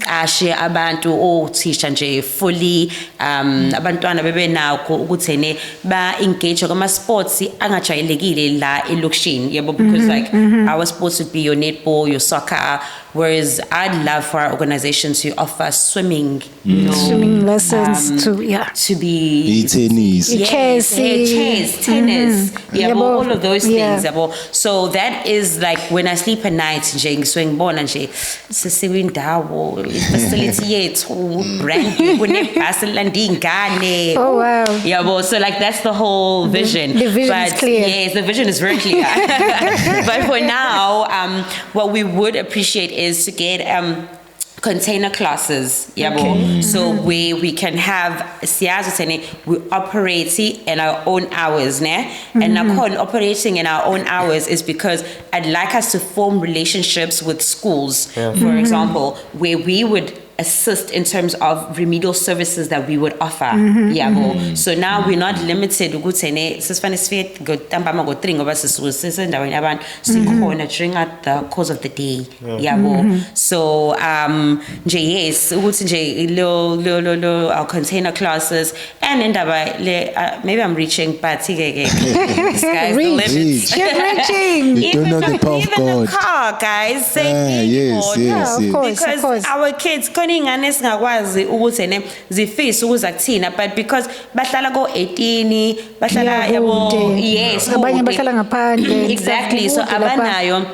Speaker 4: Ashe abantu othisha nje fully abantwana bebe nako ukuthene ba engage kuma sports angajayelekile la elokishini, yabo, because like our sports would be your netball, your soccer, whereas I'd love for our organization to offer swimming, you know,
Speaker 2: Swimming lessons to be
Speaker 3: tennis.
Speaker 2: Chess,
Speaker 4: chess, tennis,
Speaker 2: Yabo.
Speaker 4: all of those
Speaker 2: Yeah.
Speaker 4: things, yabo. So that is like when I sleep at night, nje ngiswengibona nje sesiwindawo facility yethu brand kunebhasi landingane.
Speaker 2: Oh, wow.
Speaker 4: Yabo. So like that's the whole vision.
Speaker 2: The vision is clear.
Speaker 4: Yes, the vision is very clear. But for now, what we would appreciate is to get container classes, yabo. So where we can have we operate in our own hours, ne? And operating in our own hours is because I'd like us to form relationships with schools, for example, where we would assist in terms of remedial services that we would offer. Yabo. So now we're not limited during the course of the day. Yabo. So yes, our container classes and maybe I'm reaching, but sky's the limit.
Speaker 3: Reach.
Speaker 2: You're reaching.
Speaker 3: You don't know the power of
Speaker 4: Even the
Speaker 3: God.
Speaker 4: car, guys. Say
Speaker 3: Yes,
Speaker 2: Yeah, of course,
Speaker 4: because
Speaker 2: of course.
Speaker 4: our kids koningane singakwazi ukuthi ne zifisa ukuza kuthina, but because bahlala ko 18 bahlala
Speaker 2: Yeah,
Speaker 4: yabo,
Speaker 2: kude.
Speaker 4: yes,
Speaker 2: Abanye
Speaker 4: kude.
Speaker 2: bahlala ngaphandle.
Speaker 4: Exactly. So
Speaker 2: Kude lapha.
Speaker 4: abanayo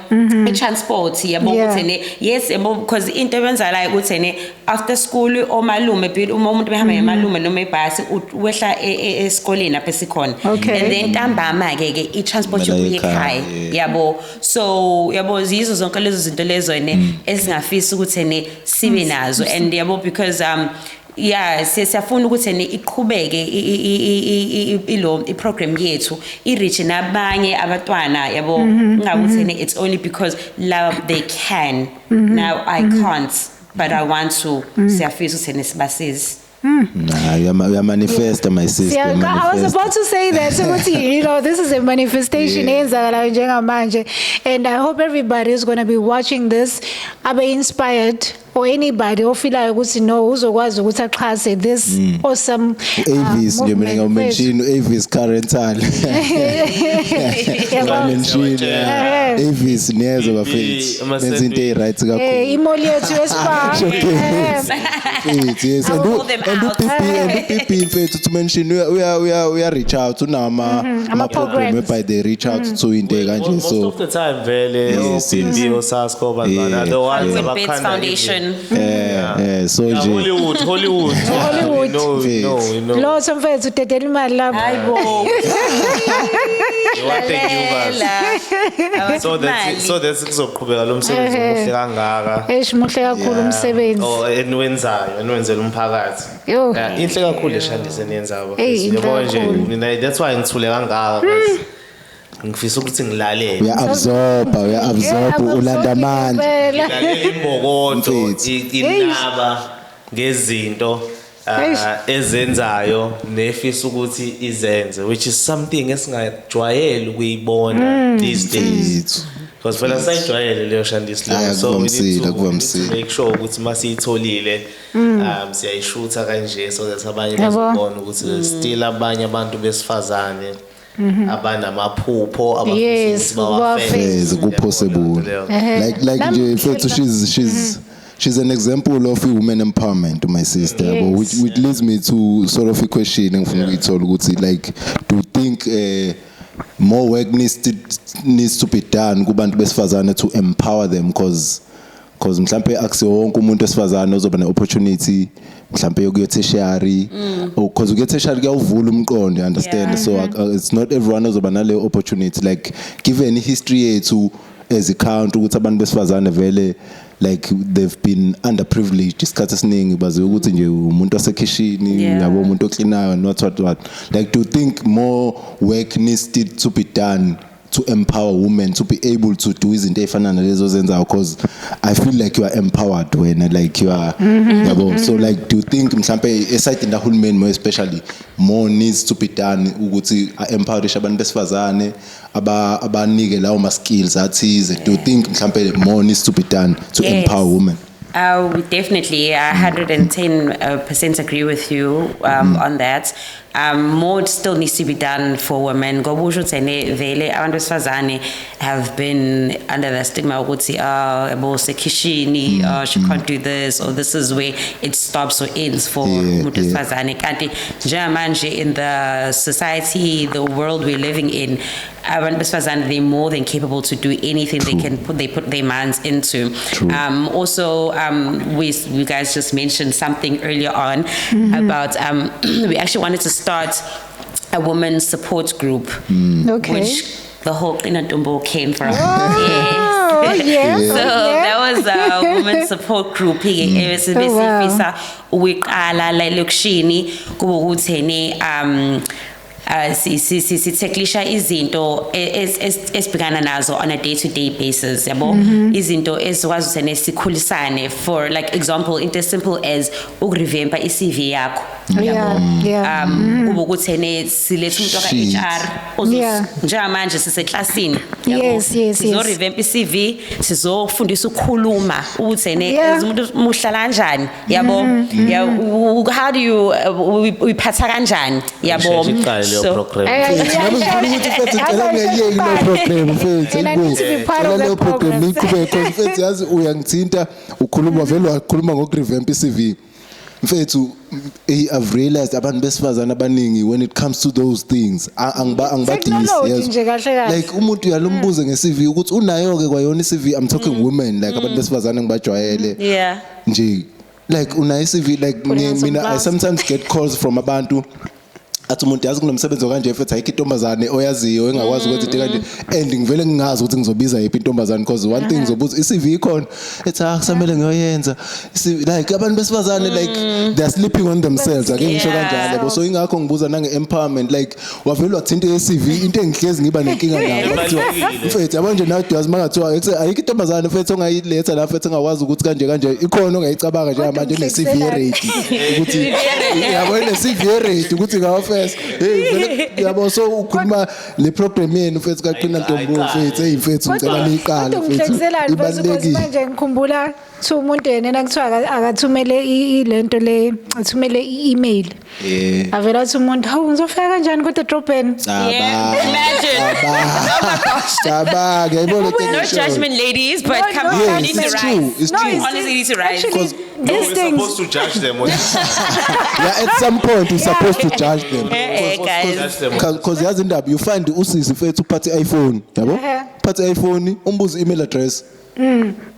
Speaker 4: transport yabo
Speaker 2: Yeah.
Speaker 4: ukuthi ne, yes yabo, because into ebenza la ukuthi ne after school omalume uma umuntu behamba ngemalume noma ebhasi wehla esikoleni apha esikhona,
Speaker 2: Okay.
Speaker 4: and then ntambama ke I transport
Speaker 3: Kumele
Speaker 4: yokuya
Speaker 3: ekhaya,
Speaker 4: ekhaya, yabo. So yabo zizo zonke lezo zinto lezo ne esingafisa ukuthi ne sibe nazo, and yabo because yeah siyafuna ukuthi ne iqhubeke I program yethu ireach nabanye abantwana, yabo, ngakuthi ne it's only because love they can. Now I can't, but I want to. Siyafisa ukuthi ne sibasize.
Speaker 3: Nah, you are manifest, my sister.
Speaker 2: Yeah, I was about to say that. So, you know, this is a manifestation, njengamanje, and I hope everybody is going to be watching this, abe inspired, or anybody who feel like ukuthi no uzokwazi ukuthi axhase this awesome
Speaker 3: Avis, nje mina
Speaker 2: movement.
Speaker 3: ngamention Avis currental. Ngamention Avis nezo bafethu. Menza into right kakhulu.
Speaker 2: Imoli yethu yespa.
Speaker 3: Yes,
Speaker 4: I will pull them
Speaker 3: and
Speaker 4: out.
Speaker 3: UPP mfethu to mention we are reach out unama
Speaker 2: programs.
Speaker 3: by the reach out to into kanje
Speaker 1: Most
Speaker 3: so
Speaker 1: of the time vele
Speaker 3: Yes,
Speaker 1: OPP OSASCO bantwana the ones
Speaker 4: Hollywood Bits
Speaker 1: abakhanda
Speaker 4: Foundation.
Speaker 3: so
Speaker 1: Yeah,
Speaker 3: nje
Speaker 1: Hollywood.
Speaker 2: Hollywood.
Speaker 1: We know.
Speaker 2: Lo somfethu udedela imali lapho.
Speaker 4: Hayibo.
Speaker 1: What they give us. So that's kuzoqhubeka lo msebenzi omuhle kangaka.
Speaker 2: Muhle kakhulu umsebenzi.
Speaker 1: Oh, enwenzela umphakathi.
Speaker 2: Yo.
Speaker 1: Yeah, inhle kakhulu leshandise niyenzayo.
Speaker 2: Hey, inhle
Speaker 1: Yabo nje
Speaker 2: kakhulu.
Speaker 1: mina that's why ngithule kangaka because ngifisa ukuthi ngilalele.
Speaker 3: we absorb ulanda amandla.
Speaker 1: Ngilalele imbokodo,
Speaker 3: Mfethu.
Speaker 1: inaba ngezinto ezenzayo nefisa ukuthi izenze, which is something esingajwayele ukuyibona these days. Because phela sayijwayele leyo shandisi leyo, so we need to make sure ukuthi masiyitholile siyayishutha kanje so that abanye bazobona ukuthi still abanye abantu besifazane abanamaphupho
Speaker 2: Yes,
Speaker 3: Yes, good possible. Like nje mfethu she's an example of women empowerment, my sister.
Speaker 2: Yes.
Speaker 3: Which leads me to sort of a question ngifuna ukuyithola ukuthi like do you think more work needs to be done kubantu besifazane to empower them because mhlambe akusiwo wonke umuntu esifazane ozoba ne-opportunity mhlambe yokuya tertiary because ukuya tertiary kuyawuvula umqondo, you understand? So it's not everyone ozoba nale opportunity, like given history yethu as a country ukuthi abantu besifazane vele like they've been underprivileged isikhathi esiningi baziwe ukuthi nje umuntu wasekitchen yabo umuntu ocleanayo not what like do you think more work needs to be done to empower women to be able to do izinto ezifana nalezo zenzayo, because I feel like you are empowered when like you are yabo. So like, do you think mhlambe aside in the hulumeni more especially more needs to be done ukuthi empower abantu besifazane abanike lawo ma skills athize? Do you think mhlambe more needs to be done to empower women?
Speaker 4: We definitely 110% agree with you on that. More still needs to be done for women. Ngoba usho ukuthi vele abantu besifazane have been under the stigma ukuthi yabo sekishini, she can't do this, or this is where it stops or ends for umuntu besifazane. Kanti njengamanje in the society, the world we're living in, abantu besifazane, they're more than capable to do anything they put their minds into. Also, we guys just mentioned something earlier on about we actually wanted to start a women's support group, which the whole Inantumbo came from.
Speaker 2: Oh, yes.
Speaker 4: So that was a women's support group. Besifisa uyiqala la eLokishini kuba ukutheni sitheklisha izinto esibhekana nazo on a day-to-day basis, yabo. Izinto ezikwazi ukuthi nesikhulisane, for like example, into as simple as ukurevampa i-CV yakho. Kuba ukuthi silethe umuntu waka-HR njengamanje siseklasini, sizorevampa i-CV, sizofundisa ukukhuluma ukuthi umuntu muhlala kanjani, yabo. How do you uyiphatha kanjani, yabo.
Speaker 2: And I need to be part of that program.
Speaker 3: Yazi uyangithinta ukhuluma vele wakhuluma ngokurevamp iCV. Mfethu, I've realized abantu besifazana abaningi when it comes to those things angibadisi, yes. Like umuntu uyalombuza ngeCV ukuthi unayo ke kwayona iCV. I'm talking women, like abantu besifazana ngibajwayele. Nje like unayo iCV, like mina I sometimes get calls from abantu athi umuntu yazi kunomsebenzi okanje futhi ayikho intombazane oyaziyo engakwazi ukwenza into kanje, and ngivele ngingazi ukuthi ngizobiza yiphi intombazane, because one thing ngizobuza iCV ikhona ethi kusamele ngiyoyenza. Like abantu besifazane like they're sleeping on themselves, ake ngisho kanjalo. So ingakho ngibuza nange empowerment, like wavele wathinta iCV into engihlezi ngiba nenkinga nayo bathiwa mfethu yabo nje nawe uyazi mangathiwa ayikho intombazane mfethu ongayiletha la mfethu engakwazi ukuthi kanje ikhona ongayicabanga nje manje ne-CV rate ukuthi yabo ne-CV rate ukuthi ngawo yabo. So ukhuluma le program yenu mfethu kaqina Ntombo mfethu mfethu ngicela niyiqale mfethu ibalulekile.
Speaker 2: Manje ngikhumbula umuntu yena kuthiwa akathumele ilento le athumele i-email, avela athi umuntu hawu ngizofika kanjani kodwa edrobheni.
Speaker 4: No judgment, ladies, but come on, you need to write.
Speaker 3: It's true.
Speaker 4: Honestly, you need to write.
Speaker 3: Because
Speaker 1: we're supposed to judge them.
Speaker 3: at some point you're supposed to judge them. Because yazi indaba you find usisi mfethu uphathe iPhone, yabo. Uphathe iPhone, umbuza email address.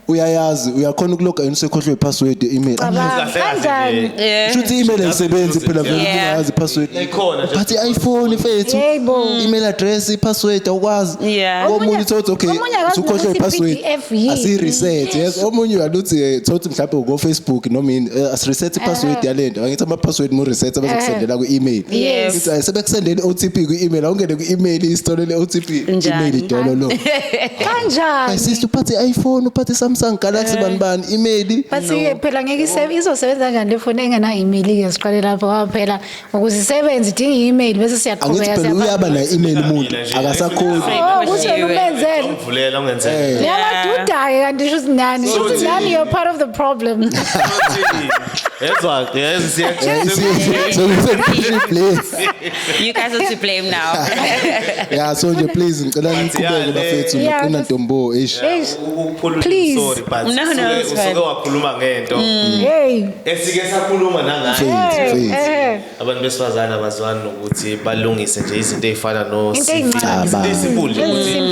Speaker 3: Uyayazi uyakhona ukuloga usekhohlwe password email.
Speaker 2: Kanjani?
Speaker 3: Shuthi email ayisebenzi phela vele ungayazi password. Phathe iPhone mfethu. Email address password awukwazi. Omunye uthi okay ukhohlwe password asi reset. Yes, omunye uyaluthi thothi mhlawumbe ugo Facebook noma as reset password yalento. Angithi ama password mo reset abazokusendela ku email. Ithi sebekusendela OTP ku email awungene ku email isitolele OTP email idolo lo.
Speaker 2: Kanjani?
Speaker 3: Ayisithi uphathe iPhone uphathe Samsung Galaxy bani email.
Speaker 2: Bathi phela ngeke izosebenza kanjani le phone engena email ke siqale lapho phela ukuze isebenze idinga i-email bese siyaqhubeka
Speaker 3: siya. Angithi uyaba na email umuntu akasakhona.
Speaker 2: Ukuthi ubenzele.
Speaker 1: Uvulela ungenzele.
Speaker 2: Yabadudayo kanti sho sinani. Sho sinani you're part of the problem.
Speaker 4: You guys are to blame now.
Speaker 3: Yeah, so please ngicela niqhubeke bafethu noqina Ntombo
Speaker 2: please.
Speaker 1: Sorry, but
Speaker 4: no,
Speaker 1: usuke wakhuluma ngento esike sakhuluma nangathi abantu besifazana abazwani nokuthi balungise nje izinto ezifana no simple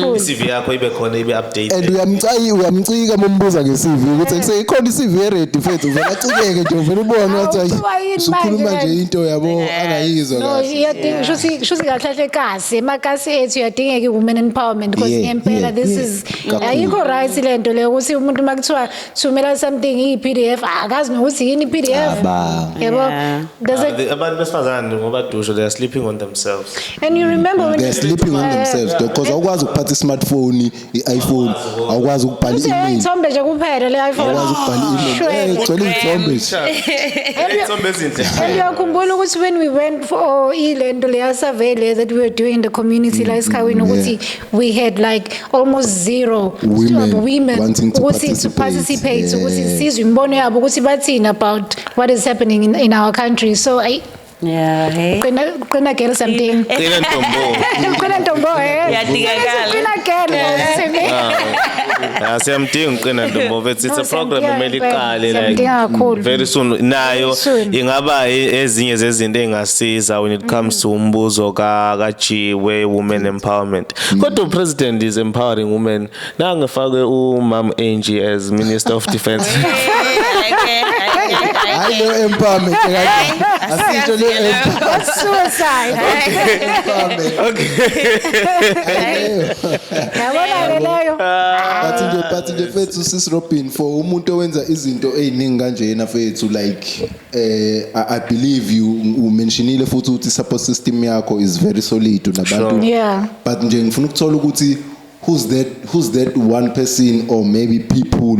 Speaker 1: ukuthi iCV yakho ibe khona ibe update.
Speaker 3: And uyamcika mombuza ngeCV ukuthi kuseyikhona iCV ready mfethu uvela acikeke nje uvela ubone wathi
Speaker 2: Awuthiwa yini
Speaker 3: usukhuluma
Speaker 2: manje?
Speaker 3: nje into yabo angayizwa
Speaker 2: No,
Speaker 3: kahle.
Speaker 2: iyadinga shuthi kahle kasi emakasi ethu yadingeka women empowerment because
Speaker 3: Yeah,
Speaker 2: ngempela
Speaker 3: yeah,
Speaker 2: this
Speaker 3: yeah.
Speaker 2: is
Speaker 3: Kakhulu.
Speaker 2: ayikho right lento leyo ukuthi umuntu makuthiwa thumela something i-PDF akazi nokuthi yini i-PDF
Speaker 3: Aba.
Speaker 2: yabo
Speaker 4: Yeah.
Speaker 2: there's a
Speaker 1: abantu besifazane ngoba dusho they are sleeping on themselves.
Speaker 2: and you remember when
Speaker 3: They're sleeping on themselves because awukwazi ukuphatha i-smartphone, i-iPhone, awukwazi ukubhala
Speaker 2: uthi
Speaker 3: i-email.
Speaker 2: ithombe nje kuphela le iPhone
Speaker 3: Awukwazi ukubhala i-email. Gcwele iy'thombe nje.
Speaker 1: Iy'thombe ezinhle.
Speaker 2: And uyakhumbula ukuthi when we went for ilento leya survey le that we were doing in the community la eSikhawini ukuthi we had like almost zero
Speaker 3: Women wanting to
Speaker 2: ukuthi
Speaker 3: participate.
Speaker 2: ukuthi
Speaker 3: Yeah.
Speaker 2: sizwe imbono yabo ukuthi bathini about what is happening in our country. So I
Speaker 4: Yeah, hey.
Speaker 2: qina girl something.
Speaker 1: Qina Ntombo.
Speaker 2: Qina Ntombo eh.
Speaker 4: Iyadingakala.
Speaker 2: Qina girl.
Speaker 1: Siyamdinga uqina Ntombo but it's a program emele iqale
Speaker 2: Siyamdinga kakhulu.
Speaker 1: like very soon nayo
Speaker 2: Very soon.
Speaker 1: ingaba ezinye zezinto engasiza when it comes to umbuzo kaJiwe women empowerment. Kodwa upresident is empowering women. Na ngifake uMam Angie as Minister of Defence.
Speaker 3: Hayi leyo empowerment asisho leyo empowerment.
Speaker 2: Suicide. Yabona ke leyo.
Speaker 3: But nje fethu sis Robin for umuntu owenza izinto eziningi kanjena fethu like I believe you mentionile futhi ukuthi support system yakho is very solid unabantu.
Speaker 2: Yeah.
Speaker 3: But nje ngifuna ukuthola ukuthi who's that one person or maybe people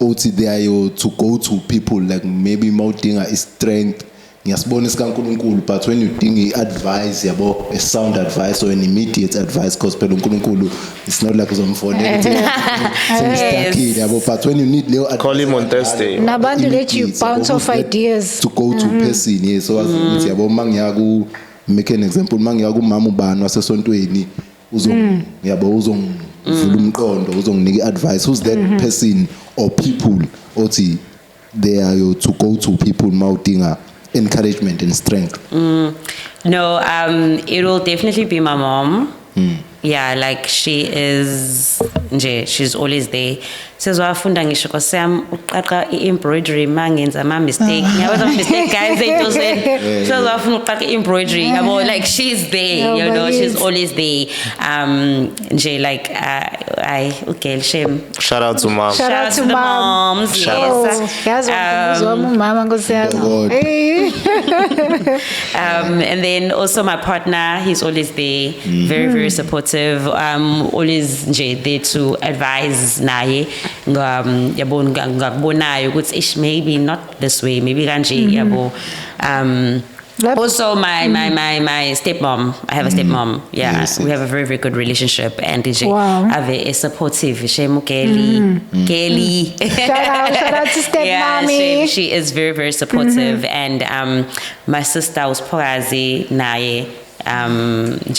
Speaker 3: othi they are your to go to people like maybe mawudinga strength ngiyasibona isikaNkulunkulu but when you dinga advice yabo a sound advice or an immediate advice because phela uNkulunkulu it's not like uzomfonela semstakile yabo but when you need leyo advice
Speaker 1: Call him on Thursday.
Speaker 2: Nabantu let you
Speaker 3: immediate,
Speaker 2: bounce
Speaker 3: yabo,
Speaker 2: off
Speaker 3: who's that
Speaker 2: ideas.
Speaker 3: to go to person yes so ukuthi yabo mangiya ku make an example mangiya ku mama ubani wasesontweni yabo uzongivula umqondo uzonginika advice who's that person or people othi they are your to go to people mawudinga encouragement and strength.
Speaker 4: No, it will definitely be my mom. Yeah, like she's always there. Sizwafunda ngisho nkosiyami uqaqa i-embroidery mangenza ama mistake. Ngiyabaza mistake guys ey'ntosweni. Sizwafuna uqaqa i-embroidery yabo like she's there,
Speaker 2: Yeah,
Speaker 4: you know,
Speaker 2: but
Speaker 4: she's
Speaker 2: yes.
Speaker 4: always there. Like okay, shame.
Speaker 1: Shout out to Mom.
Speaker 2: Shout out to
Speaker 4: the
Speaker 2: mom.
Speaker 4: moms.
Speaker 1: Shout
Speaker 4: Yes.
Speaker 2: Yazi umbuzo wami umama Nkosi
Speaker 3: God.
Speaker 2: yami.
Speaker 4: And then also my partner, he's always there, very supportive. Always nje there to advise naye. Ngakubonayo ukuthi ish maybe not this way, maybe kanje yabo. Also my stepmom, I have a stepmom. Yeah,
Speaker 3: Yes,
Speaker 4: we have a very good relationship and DJ
Speaker 2: Wow.
Speaker 4: have a supportive Shemu Kelly.
Speaker 2: Shout out to stepmommy.
Speaker 4: She is very supportive and my sister was Porazi Naye.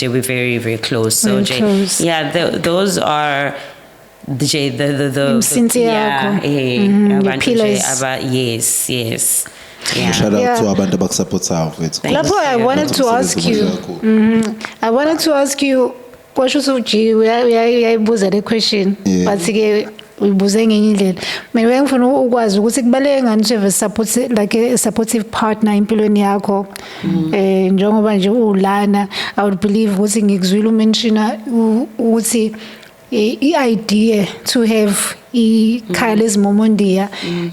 Speaker 4: We're very close. So
Speaker 2: Very close.
Speaker 4: yeah, those are the
Speaker 2: Imsinsi yakho. Your pillars.
Speaker 4: Yes. Yeah.
Speaker 3: Shout out
Speaker 2: Yeah.
Speaker 3: to abantu abakusupportayo mfethu.
Speaker 4: Thank
Speaker 2: Lapho I
Speaker 4: you.
Speaker 2: wanted to ask you. I wanted to ask you kwasho ukuthi uyayibuza le question
Speaker 3: Yeah.
Speaker 2: but ke uyibuze ngenye indlela. Mina ngifuna ukwazi ukuthi kubaleke ngani to have a supportive partner empilweni yakho. Njengoba nje ulana I would believe ukuthi ngikuzwile umenshina ukuthi i-idea to have ikhaya lezimomondiya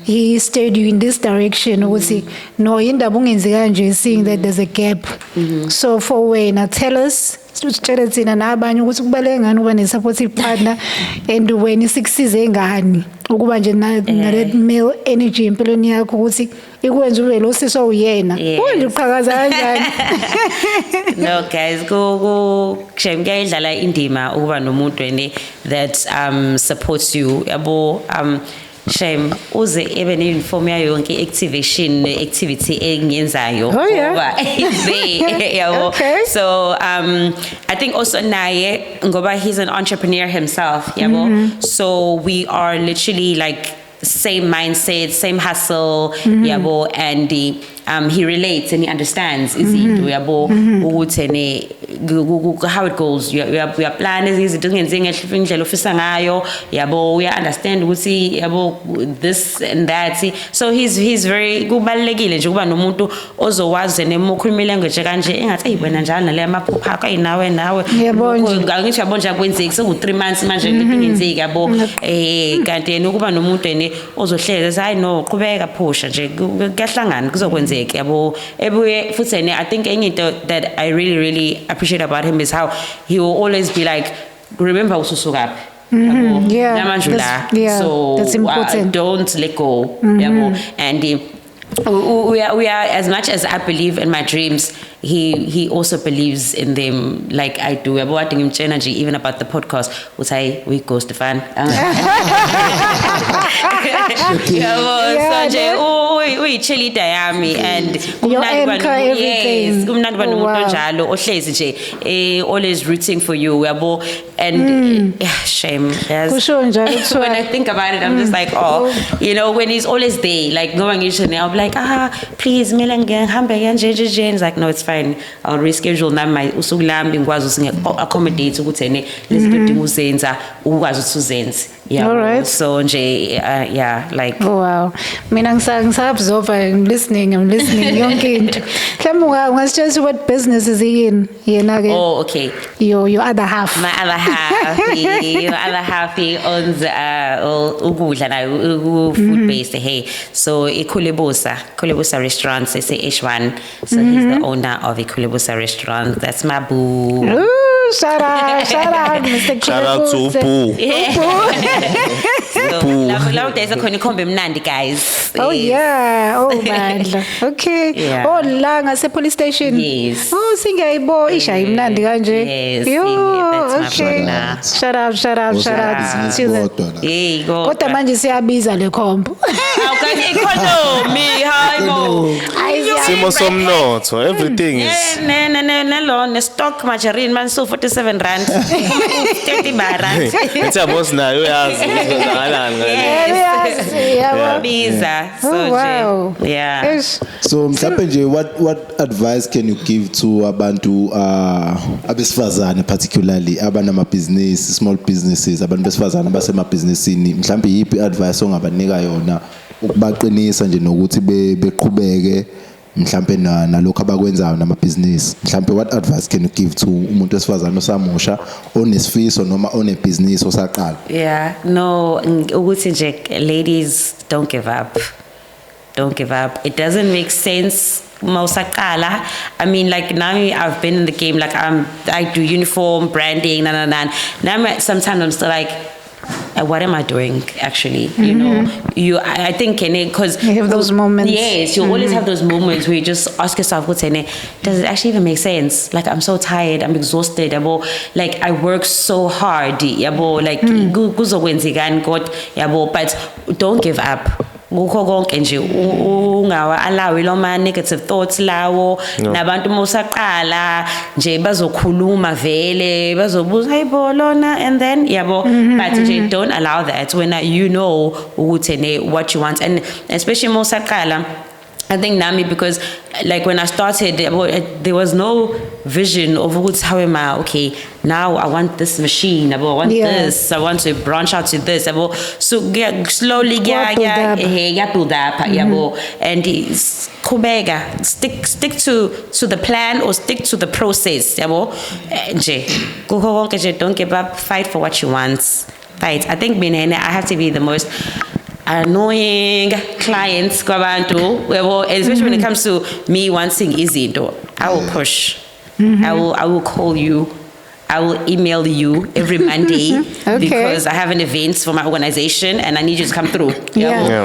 Speaker 2: he steered you in this direction ukuthi no indaba ungenzi kanje seeing that there's a gap so for wena tell us sitshele thina nabanye ukuthi kubaleke ngani ukuba ne-supportive partner and wena isikusize ngani ukuba nje na-that male energy empilweni yakho ukuthi ikwenza ube lo siso uyena
Speaker 4: Yes.
Speaker 2: unje uqhakaza kanjani
Speaker 4: No guys, go shame kuyayidlala indima ukuba nomuntu ene that supports you. Yabo shame uze ebe ne-uniform yayo yonke activation activity engiyenzayo.
Speaker 2: Oh, yeah.
Speaker 4: Ngoba it's there, yabo.
Speaker 2: Okay.
Speaker 4: So I think also naye ngoba he's an entrepreneur himself, yabo. So we are literally like same mindset, same hustle, yabo, and he relates and he understands izinto yabo ukuthi how it goes we are planning izinto ngenze ngendlela ofisa ngayo yabo we understand ukuthi yabo this and that. So he's very kubalekile nje kuba nomuntu ozowazi nemukhuluma language kanje engathi ayibona njalo nale amaphupha akho ayinawe nawe ngithi yabo nje kwenzeki seku 3 months manje ngenzeki yabo kanti yena ukuba nomuntu ene ozohleza hayi no qhubeka phusha nje kuyahlangana kuzokwenzeka yabo ebuye futhi ene I think enye into that I really appreciate about him is how he will always be like remember ususuka
Speaker 2: Yeah,
Speaker 4: so
Speaker 2: that's important.
Speaker 4: Don't let go. And we are as much as I believe in my dreams, he also believes in them like I do. I'm watching him energy even about the podcast. We go Stefan. We chili dayami and
Speaker 2: your anchor everything.
Speaker 4: Always rooting for you. And shame. When I think about it, I'm just like, oh, you know, when he's always there, like going usually, I'll be like, please, It's like, no, it's fine. I'll reschedule now my usulambi ngwazi accommodate ukuthi lezinto uzenza ukwazi uzenza. Yeah.
Speaker 2: All right.
Speaker 4: So yeah, like.
Speaker 2: Oh wow. Mina ngisabsorb, I'm listening yonke into. Mhlawumbe ungasitshela what business is he in? Yena ke.
Speaker 4: Oh, okay.
Speaker 2: Your other half.
Speaker 4: My other half. Your other half he owns ukudla na food based. Hey. So Kulebusa restaurants, they say H1. So he's the owner of Kulebusa restaurant. That's my boo.
Speaker 2: Ooh, shout out, Mr.
Speaker 1: Shout out to Boo.
Speaker 4: Love days are going to guys.
Speaker 2: Oh yeah, oh man. Okay.
Speaker 4: Yeah.
Speaker 2: Oh la ngase police station.
Speaker 4: Yes.
Speaker 2: Oh singayibo isha imnandi kanje.
Speaker 4: Yes.
Speaker 2: Yo, okay. Shout out to them.
Speaker 4: Hey, go.
Speaker 2: Kodwa manje siyabiza le khombo.
Speaker 4: Awukanye ikhondom hayi mo.
Speaker 1: Simo somnotho, everything is.
Speaker 4: Ne stock margarine man so 47 rand. 30 rand.
Speaker 1: It's a boss now, uyazi ukuthi
Speaker 2: Yeah.
Speaker 4: Biza.
Speaker 2: Oh wow.
Speaker 4: Yeah.
Speaker 3: So mhlawumbe nje what advice can you give to abantu abesifazane particularly abanamabhizinisi, small businesses, abantu besifazane abasemabhizinisini, mhlawumbe yipi advice ongabanika yona ukubaqinisa nje nokuthi beqhubeke mhlawumbe nalokho abakwenzayo namabhizinisi? Mhlawumbe what advice can you give to umuntu wesifazane osamusha onesifiso noma onebhizinisi osaqala?
Speaker 4: Yeah, no, ukuthi nje ladies, don't give up. Don't give up. It doesn't make sense. Mausakala. I mean, like now I've been in the game. Like I do uniform branding, Now sometimes I'm still like, what am I doing actually? You know, I think because
Speaker 2: you have those moments.
Speaker 4: Yes, you always have those moments where you just ask yourself, does it actually even make sense? Like I'm so tired, I'm exhausted. Like I work so hard. Like but don't give up. Kukho konke nje allow iloma negative thoughts lawo nabantu mosaqala nje bazokhuluma vele bazobuza hayibo lona and then but nje don't allow that when you know ukuthi what you want, and especially mosaqala. I think Nami, because like when I started, there was no vision of how am I, okay, now I want this machine, I want this, I want to branch out to this. So slowly build up. And stick to the plan or stick to the process. Don't give up, fight for what you want. Fight. I think I have to be the most annoying clients especially when it comes to me wanting easy I will push. I will call you, I will email you every Monday because I have an event for my organization and I need you to come through.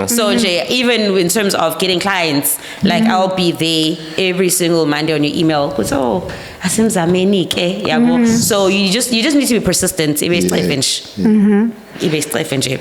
Speaker 4: So even in terms of getting clients, like I'll be there every single Monday on your email. So you just need to be persistent. ibe isicefe nje,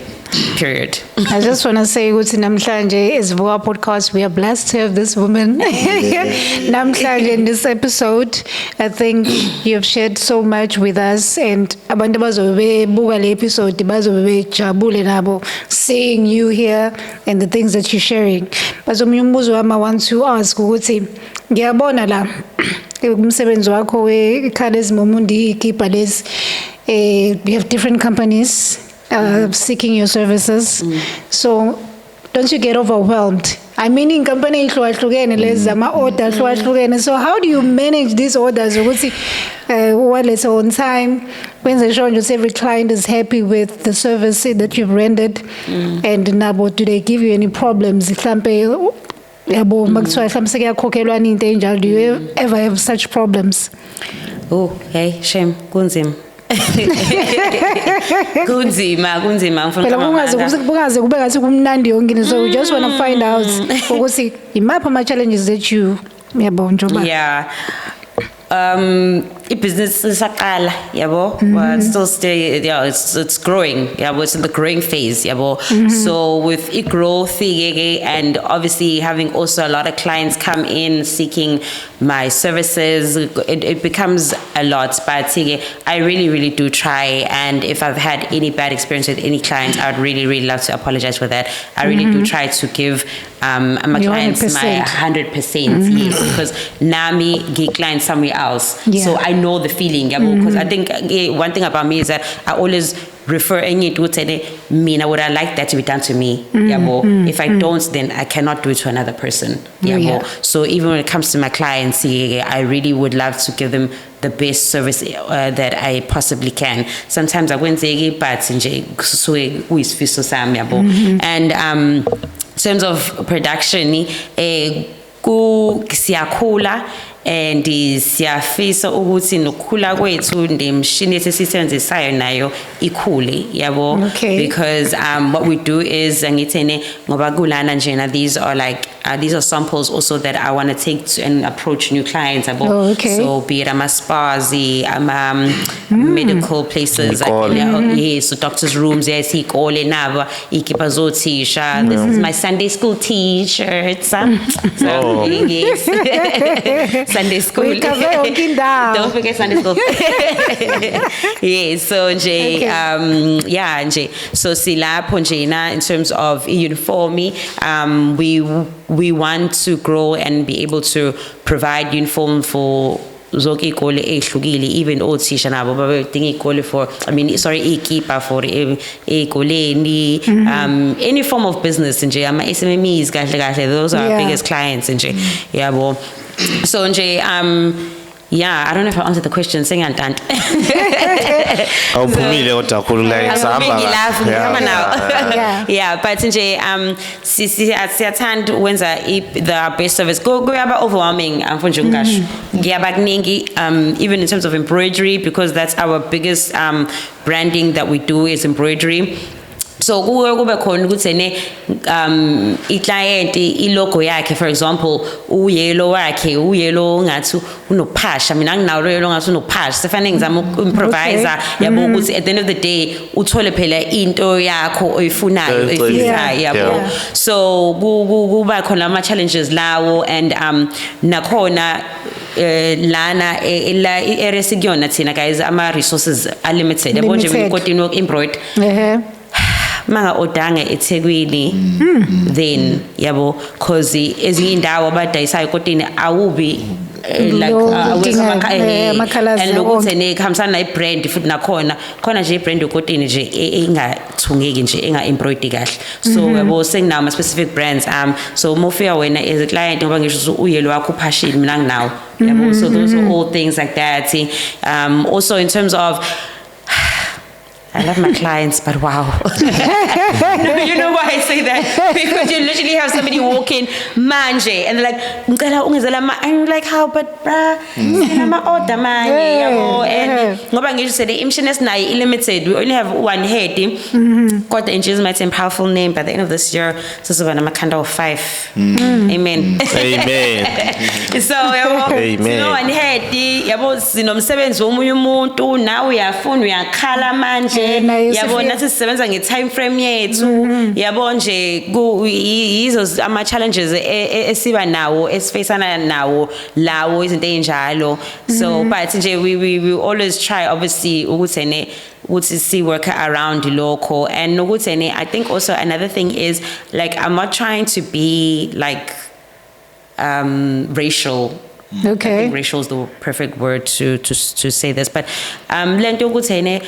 Speaker 4: period.
Speaker 2: I just want to say ukuthi namhlanje as Voa podcast we are blessed to have this woman. Namhlanje in this episode I think you have shared so much with us and abantu bazobe buka le episode bazobe jabule nabo seeing you here and the things that you're sharing. Bazomunye umbuzo wami I want to ask ukuthi ngiyabona la umsebenzi wakho weKhalezi Momundi ikhipha lezi you have different companies seeking your services. So don't you get overwhelmed? I mean, in company ihlukahlukene lezi ama-order ahlukahlukene. So how do you manage these orders ukuthi let's on time wenze sure that every client is happy with the service that you've rendered and nabo do they give you any problems mhlambe yabo makuthiwa mhlambe sekuyakhokhelwana into enjalo, do you ever have such problems?
Speaker 4: Oh, hey, shame, kunzima. kunzima ngifuna
Speaker 2: phela kungaze kube ngathi kumnandi yonke, so we just want to find out ukuthi imaphi ama challenges that you yabo njoba.
Speaker 4: Yeah. Business isaqala yabo, but still stay, yeah, it's growing, yabo, it's in the growing phase, yabo. So with it growth and obviously having also a lot of clients come in seeking my services, it becomes a lot, but I really do try, and if I've had any bad experience with any client, I would really love to apologize for that. I really do try to give my clients
Speaker 2: 100%.
Speaker 4: my 100%, yes, because Nami get clients somewhere else, so I know the feeling, because I think one thing about me is that I always refer it to me. Would I like that to be done to me? If I don't, then I cannot do it to another person. So even when it comes to my clients, I really would love to give them the best service that I possibly can. Sometimes I wouldn't say, but and in terms of production, siyakhula and siyafisa ukuthi nokukhula kwethu nemshini esisebenzisayo nayo ikhule, yabo, because what we do is ngithene ngoba kulana njena, these are samples also that I want to take to and approach new clients about. So be it spas, medical places, so doctors' rooms, yes, ikole naba ikipazotisha. This is my Sunday school t-shirts. So yes. Sunday school. Don't forget Sunday school. Yes, so nje, yeah, nje. So silapho njena in terms of uniform, we want to grow and be able to provide uniform for zonke ikole ehlukile, even othisha nabo babedinga ikole for, ikipa for ekoleni, any form of business nje, ama SMMEs kahle, those are our biggest clients nje, yabo. So nje, yeah, I don't know if I answered the question. Saying and done. Yeah, but nje, siyatand wenza the best service. Go about overwhelming. Even in terms of embroidery, because that's our biggest branding that we do is embroidery. So kube khona ukuthi i-client i-logo yakhe, for example, uyelo ngathi unophasha, mina nginawo yelo ngathi unophasha, sefanele ngizama uku-improvisa, yabo, ukuthi at the end of the day uthole phela into yakho oyifunayo oyifisayo, yabo. So kuba khona ama-challenges lawo, and nakhona lana area sikuyona thina guys, ama-resources are limited, yabo, nje ngikotini woku-embroid manga odanga eThekwini, then yabo, cause ezinye indawo abadayisayo kodwa awubi like and lokuthi nekhambisana nebrand futhi nakhona khona nje ibrand kodwa nje engathungeki nje enga-embroider kahle. So yabo, senginawo ama specific brands, so mofika wena as a client ngoba ngisho uyelo wakho uphashile mina nginawo, yabo. So those are all things like that. Also in terms of, I love my clients, but wow. No, you know why I say that? Because you literally have somebody walking, manje, and they're like, and you're like, how, but bruh, I'm order manje, and ngoba ngisho say the imshini esinayo limited, we only have one head. God, the angels might say powerful name. By the end of this year, so I'm a kind of 5. Amen.
Speaker 1: Amen.
Speaker 4: So, amen. One head, yabo sinomsebenzi womunye umuntu nawe uyafuna uyakhala manje
Speaker 2: naye
Speaker 4: yabo
Speaker 2: sifika-
Speaker 4: nathi sisebenza nge-time frame yethu yabo nje yizo ama-challenges esiba nawo esifacana nawo lawo izinto ey'njalo so but nje we always try obviously ukuthi see work around lokho and ukuthi I think also another thing is like I'm not trying to be like racial. I
Speaker 2: Okay.
Speaker 4: think racial is the perfect word to say this, but lento ukuthi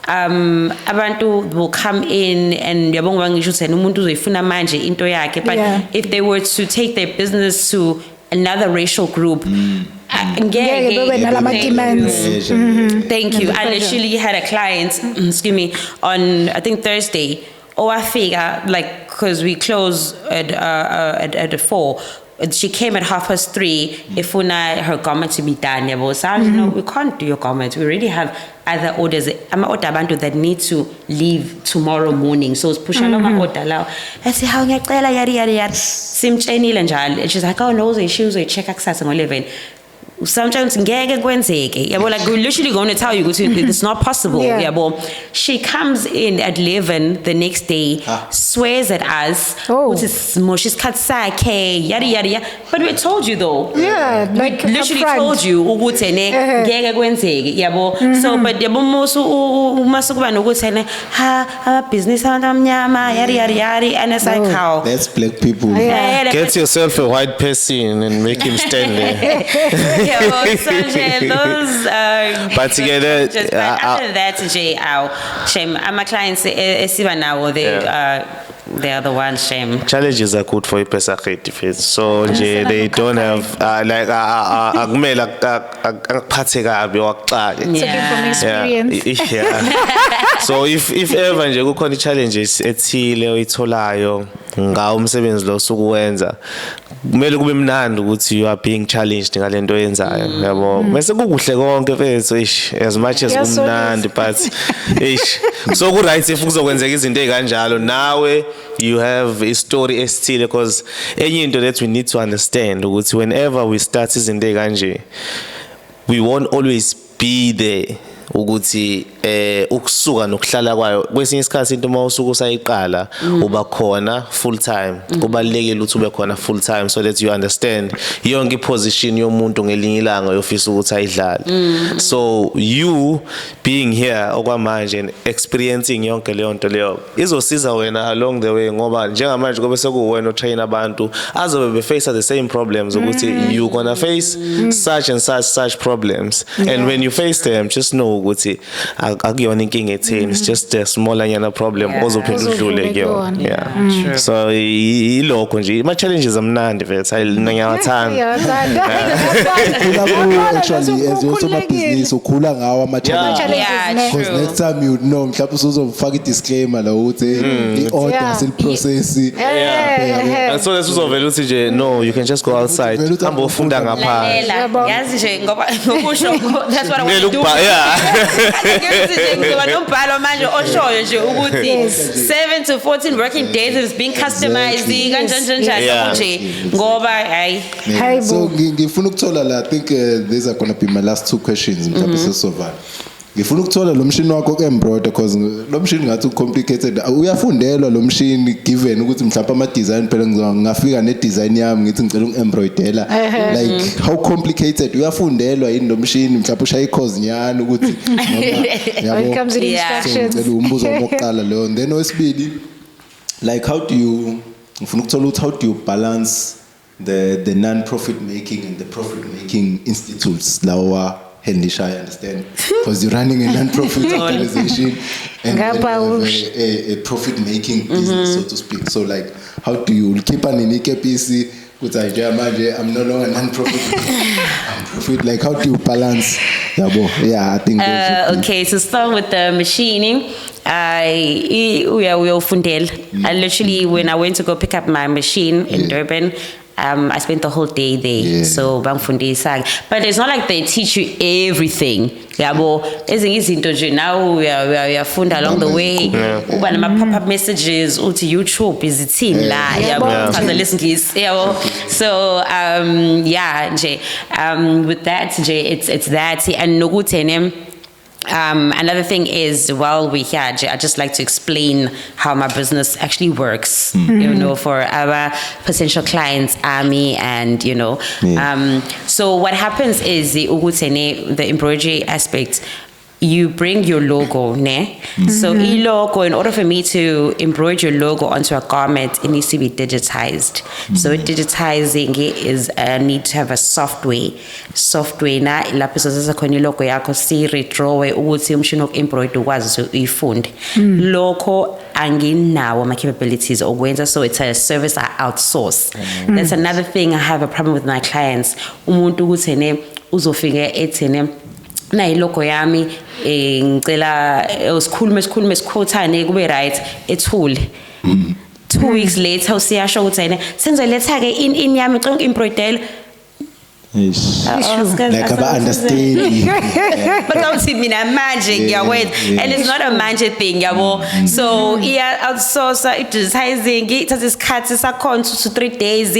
Speaker 4: abantu will come in and yabonga ngisho ukuthi umuntu uzoyifuna manje into yakhe, but
Speaker 2: Yeah.
Speaker 4: if they were to take their business to another racial group,
Speaker 2: Ngeke bebe nalama demands.
Speaker 4: Thank you. I
Speaker 2: Pleasure.
Speaker 4: literally had a client, excuse me, on I think Thursday. I figure like because we close at 4. She came at 3:30. If we need her garment to be done, yeah, but so no, we can't do your garment. We already have other orders. I'm order abantu that need to leave tomorrow morning. So it's pushing on order now. I say how ngiyacela yari. Simchenile njalo. And she's like, oh no, she was check access on 11. Sometimes ngeke kwenzeke yabo like we're literally going to tell you it's not possible
Speaker 2: Yeah.
Speaker 4: yabo she comes in at 11 the next day swears at us
Speaker 2: Oh.
Speaker 4: ukuthi simoshi isikhathi sakhe yada but we told you though
Speaker 2: Yeah, like
Speaker 4: we literally
Speaker 2: upfront.
Speaker 4: told you ukuthi ngeke kwenzeke yabo so but yabo uma sokuba nokuthi business abantu amnyama yada and it's like how
Speaker 3: That's black people.
Speaker 2: Yeah.
Speaker 1: Get yourself a white person and make him stand there.
Speaker 4: So those
Speaker 1: But together,
Speaker 4: just, but after that, shame. My clients, esiba now they are the ones. Shame.
Speaker 1: Challenges are good for a creative. So they don't have like akumela akuphathe kabi waqala.
Speaker 2: Taken from experience.
Speaker 1: Yeah. So if ever nje kukhona challenges ethile oyitholayo ngawo umsebenzi lo sokuwenza kumele kube mnandi ukuthi you are being challenged ngalento oyenzayo yabo bese kukuhle konke fethu as much as kumnandi but so ku right if kuzokwenzeka izinto ezikanjalo nawe you have a story esithile because enye into that we need to understand ukuthi whenever we start izinto ezikanje we won't always be there ukuthi ukusuka nokuhlala kwayo kwesinye isikhathi into mawusuka usayiqala uba khona full time kubalekile ukuthi ube khona full time so that you understand yonke iposition yomuntu ngelinye ilanga yofisa ukuthi ayidlale so you being here okwamanje and experiencing yonke leyo nto leyo izosiza wena along the way ngoba njengamanje kube sekuwena otrain abantu azobe be face the same problems ukuthi you gonna face such and such problems and when you face them just know ukuthi akuyona inkinga etheni it's just a smaller yana problem ozophinda udlule kuyona yeah so ilokho nje ama challenges amnandi vele ngiyawathanda
Speaker 3: Actually as also my business ukhula ngawo ama challenges
Speaker 4: Yeah,
Speaker 3: because
Speaker 4: true.
Speaker 3: next time you know mhlawumbe uzofaka i-disclaimer la ukuthi i-order
Speaker 2: Yeah.
Speaker 3: sil-process
Speaker 1: and so let's uzovela uthi nje no you can just go outside
Speaker 3: Vele uthi
Speaker 1: hamba ufunda ngaphandle
Speaker 4: Lalela, yazi nje ngoba ngokusho that's what I want to do.
Speaker 1: yeah
Speaker 4: Ngizoba nombhalo manje oshoyo nje ukuthi 7 to 14 working days is being customized kanjani
Speaker 1: Yeah.
Speaker 4: nje ngoba hayi
Speaker 2: Hayi bo.
Speaker 3: so ngifuna ukuthola la I think these are going to be my last two questions mhlawumbe sesovala ngifuna ukuthola lo mshini wakho ke-embroider because lo mshini ngathi complicated uyafundelwa lo mshini given ukuthi mhlawumbe ama design phela ngingafika ne design yami ngithi ngicela uku-embroidera like how complicated uyafundelwa yini lo mshini mhlawumbe ushaya i-course nyana ukuthi
Speaker 2: When it comes to the
Speaker 4: Yeah.
Speaker 2: instructions.
Speaker 3: ngicela umbuzo wokuqala leyo and then wesibili like how do you ngifuna ukuthola ukuthi how do you balance the non-profit making and the profit making institutes lawa Hendish, I understand because you're running a non-profit organization and then
Speaker 2: Ngapha
Speaker 3: you have a profit making business so to speak so like how do you keep an inike PC with idea I'm no longer non-profit I'm profit like how do you balance yeah I think those would be-
Speaker 4: okay to start with the machining uyofundela I literally when I went to go pick up my machine in Durban I spent the whole day there.
Speaker 3: Yeah.
Speaker 4: So bangifundisa. But it's not like they teach you everything. Yabo, ezinye izinto nje now we are funda along the way. Uba nama pop-up messages uthi YouTube izithini la yabo. Listen yabo. So yeah nje with that nje it's that and nokuthi another thing is while we're here, I just like to explain how my business actually works, you know, for our potential clients, Ami, and you know. So what happens is the embroidery aspect. You bring your logo, ne? So logo, in order for me to embroider your logo onto a garment, it needs to be digitized. So digitizing it is need to have a software. Software na lapho sasa khona logo yakho si redraw ukuthi umshini embroider ukwazi uyifunde. Lokho anginawo ama capabilities okwenza, so it's a service I outsource. That's another thing I have a problem with my clients. Umuntu ukuthi ne uzofika ethi ne na iloko yami ngicela usikhulume sikhothane kube right ethule 2 weeks later usiyasho ukuthi yena senzoletha ke in yami ngicela embroider
Speaker 3: like I understand.
Speaker 4: But I see mina magic yawethu, and it's not a magic thing yabo. So yeah, outsource digitizing ithatha isikhathi sakhona 2 to 3 days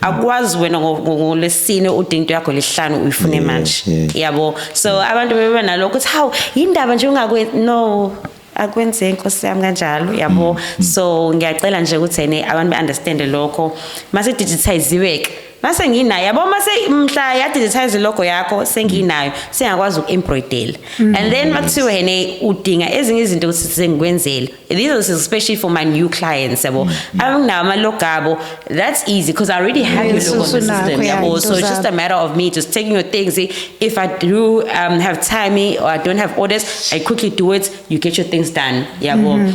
Speaker 4: akwazi wena ngolesine udinto yakho lehlanu uyifune manje yabo. So abantu bebe nalokho uthi hawu indaba nje ungakwenzi no akwenze inkosi yami kanjalo yabo. So ngiyacela nje ukuthi abantu be understand lokho mase digitiziwe mase nginayo yabo mase mhla ya digitize logo yakho senginayo sengakwazi ukuembroider and then makuthiwe yene udinga ezinye izinto ukuthi sengikwenzele. These are especially for my new clients yabo anginawo ama logo abo. That's easy because I already have your logo on the system yabo. So it's just a matter of me just taking your things. If I do have time or I don't have orders, I quickly do it, you get your things done yabo.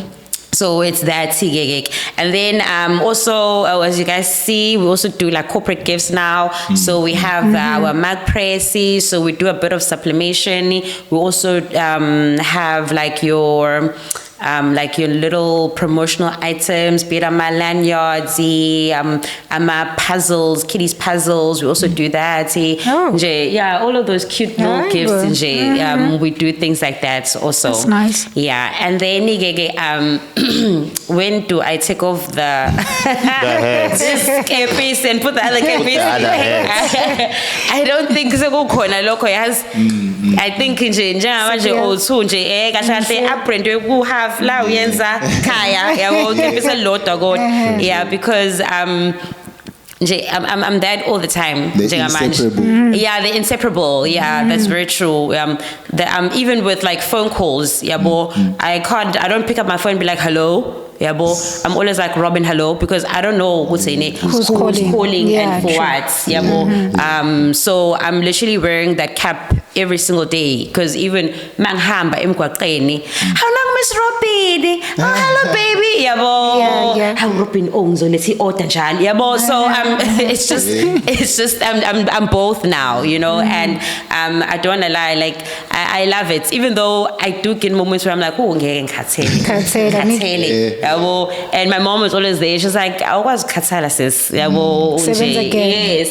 Speaker 4: So it's that and then also as you guys see, we also do like corporate gifts now. So we have our mag presses, so we do a bit of sublimation. We also have like your little promotional items, be it my lanyards, puzzles, kiddies puzzles. We also do that. Yeah, all of those cute little gifts. We do things like that also.
Speaker 2: That's nice.
Speaker 4: Yeah, and then when do I take off the this piece and put the other piece? I don't think so. I think nje old nje kahle apprend we have la uyenza kaya yabo kepisa lodwa kodwa yeah because I'm that all the time.
Speaker 3: They're inseparable.
Speaker 4: Yeah, they're inseparable. Yeah, that's very true. Even with like phone calls, yeah, I don't pick up my phone and be like, hello. Yeah, I'm always like Robin, hello, because I don't know who's calling and for what. Yeah, so I'm literally wearing that cap every single day because even manghamba emgwaqeni, how long Miss Robin? Oh, hello baby. Yeah, how Robin owns on let's order njani. Yeah, so it's just I'm both now, you know, and I don't wanna lie, like I love it, even though I do get moments where I'm like, oh, and my mom was always there. She's like, I was kathala sis.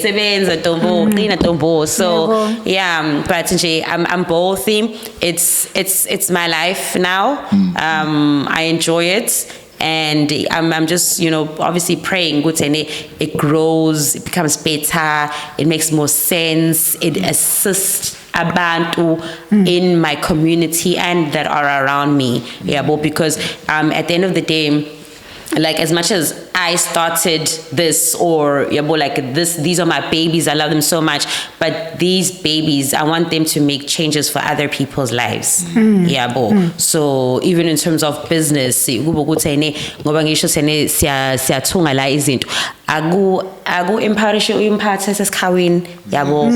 Speaker 4: Sevenza tombo, Nina tombo. So yeah, but I'm both. It's my life now. I enjoy it. And I'm just, you know, obviously praying good and it grows, it becomes better, it makes more sense, it assists abantu in my community and that are around me. Yeah, but because at the end of the day, like as much as I started this or like this, these are my babies, I love them so much, but these babies, I want them to make changes for other people's lives. Yeah, so even in terms of business, aku empowerish umphathe sesikhaweni yabo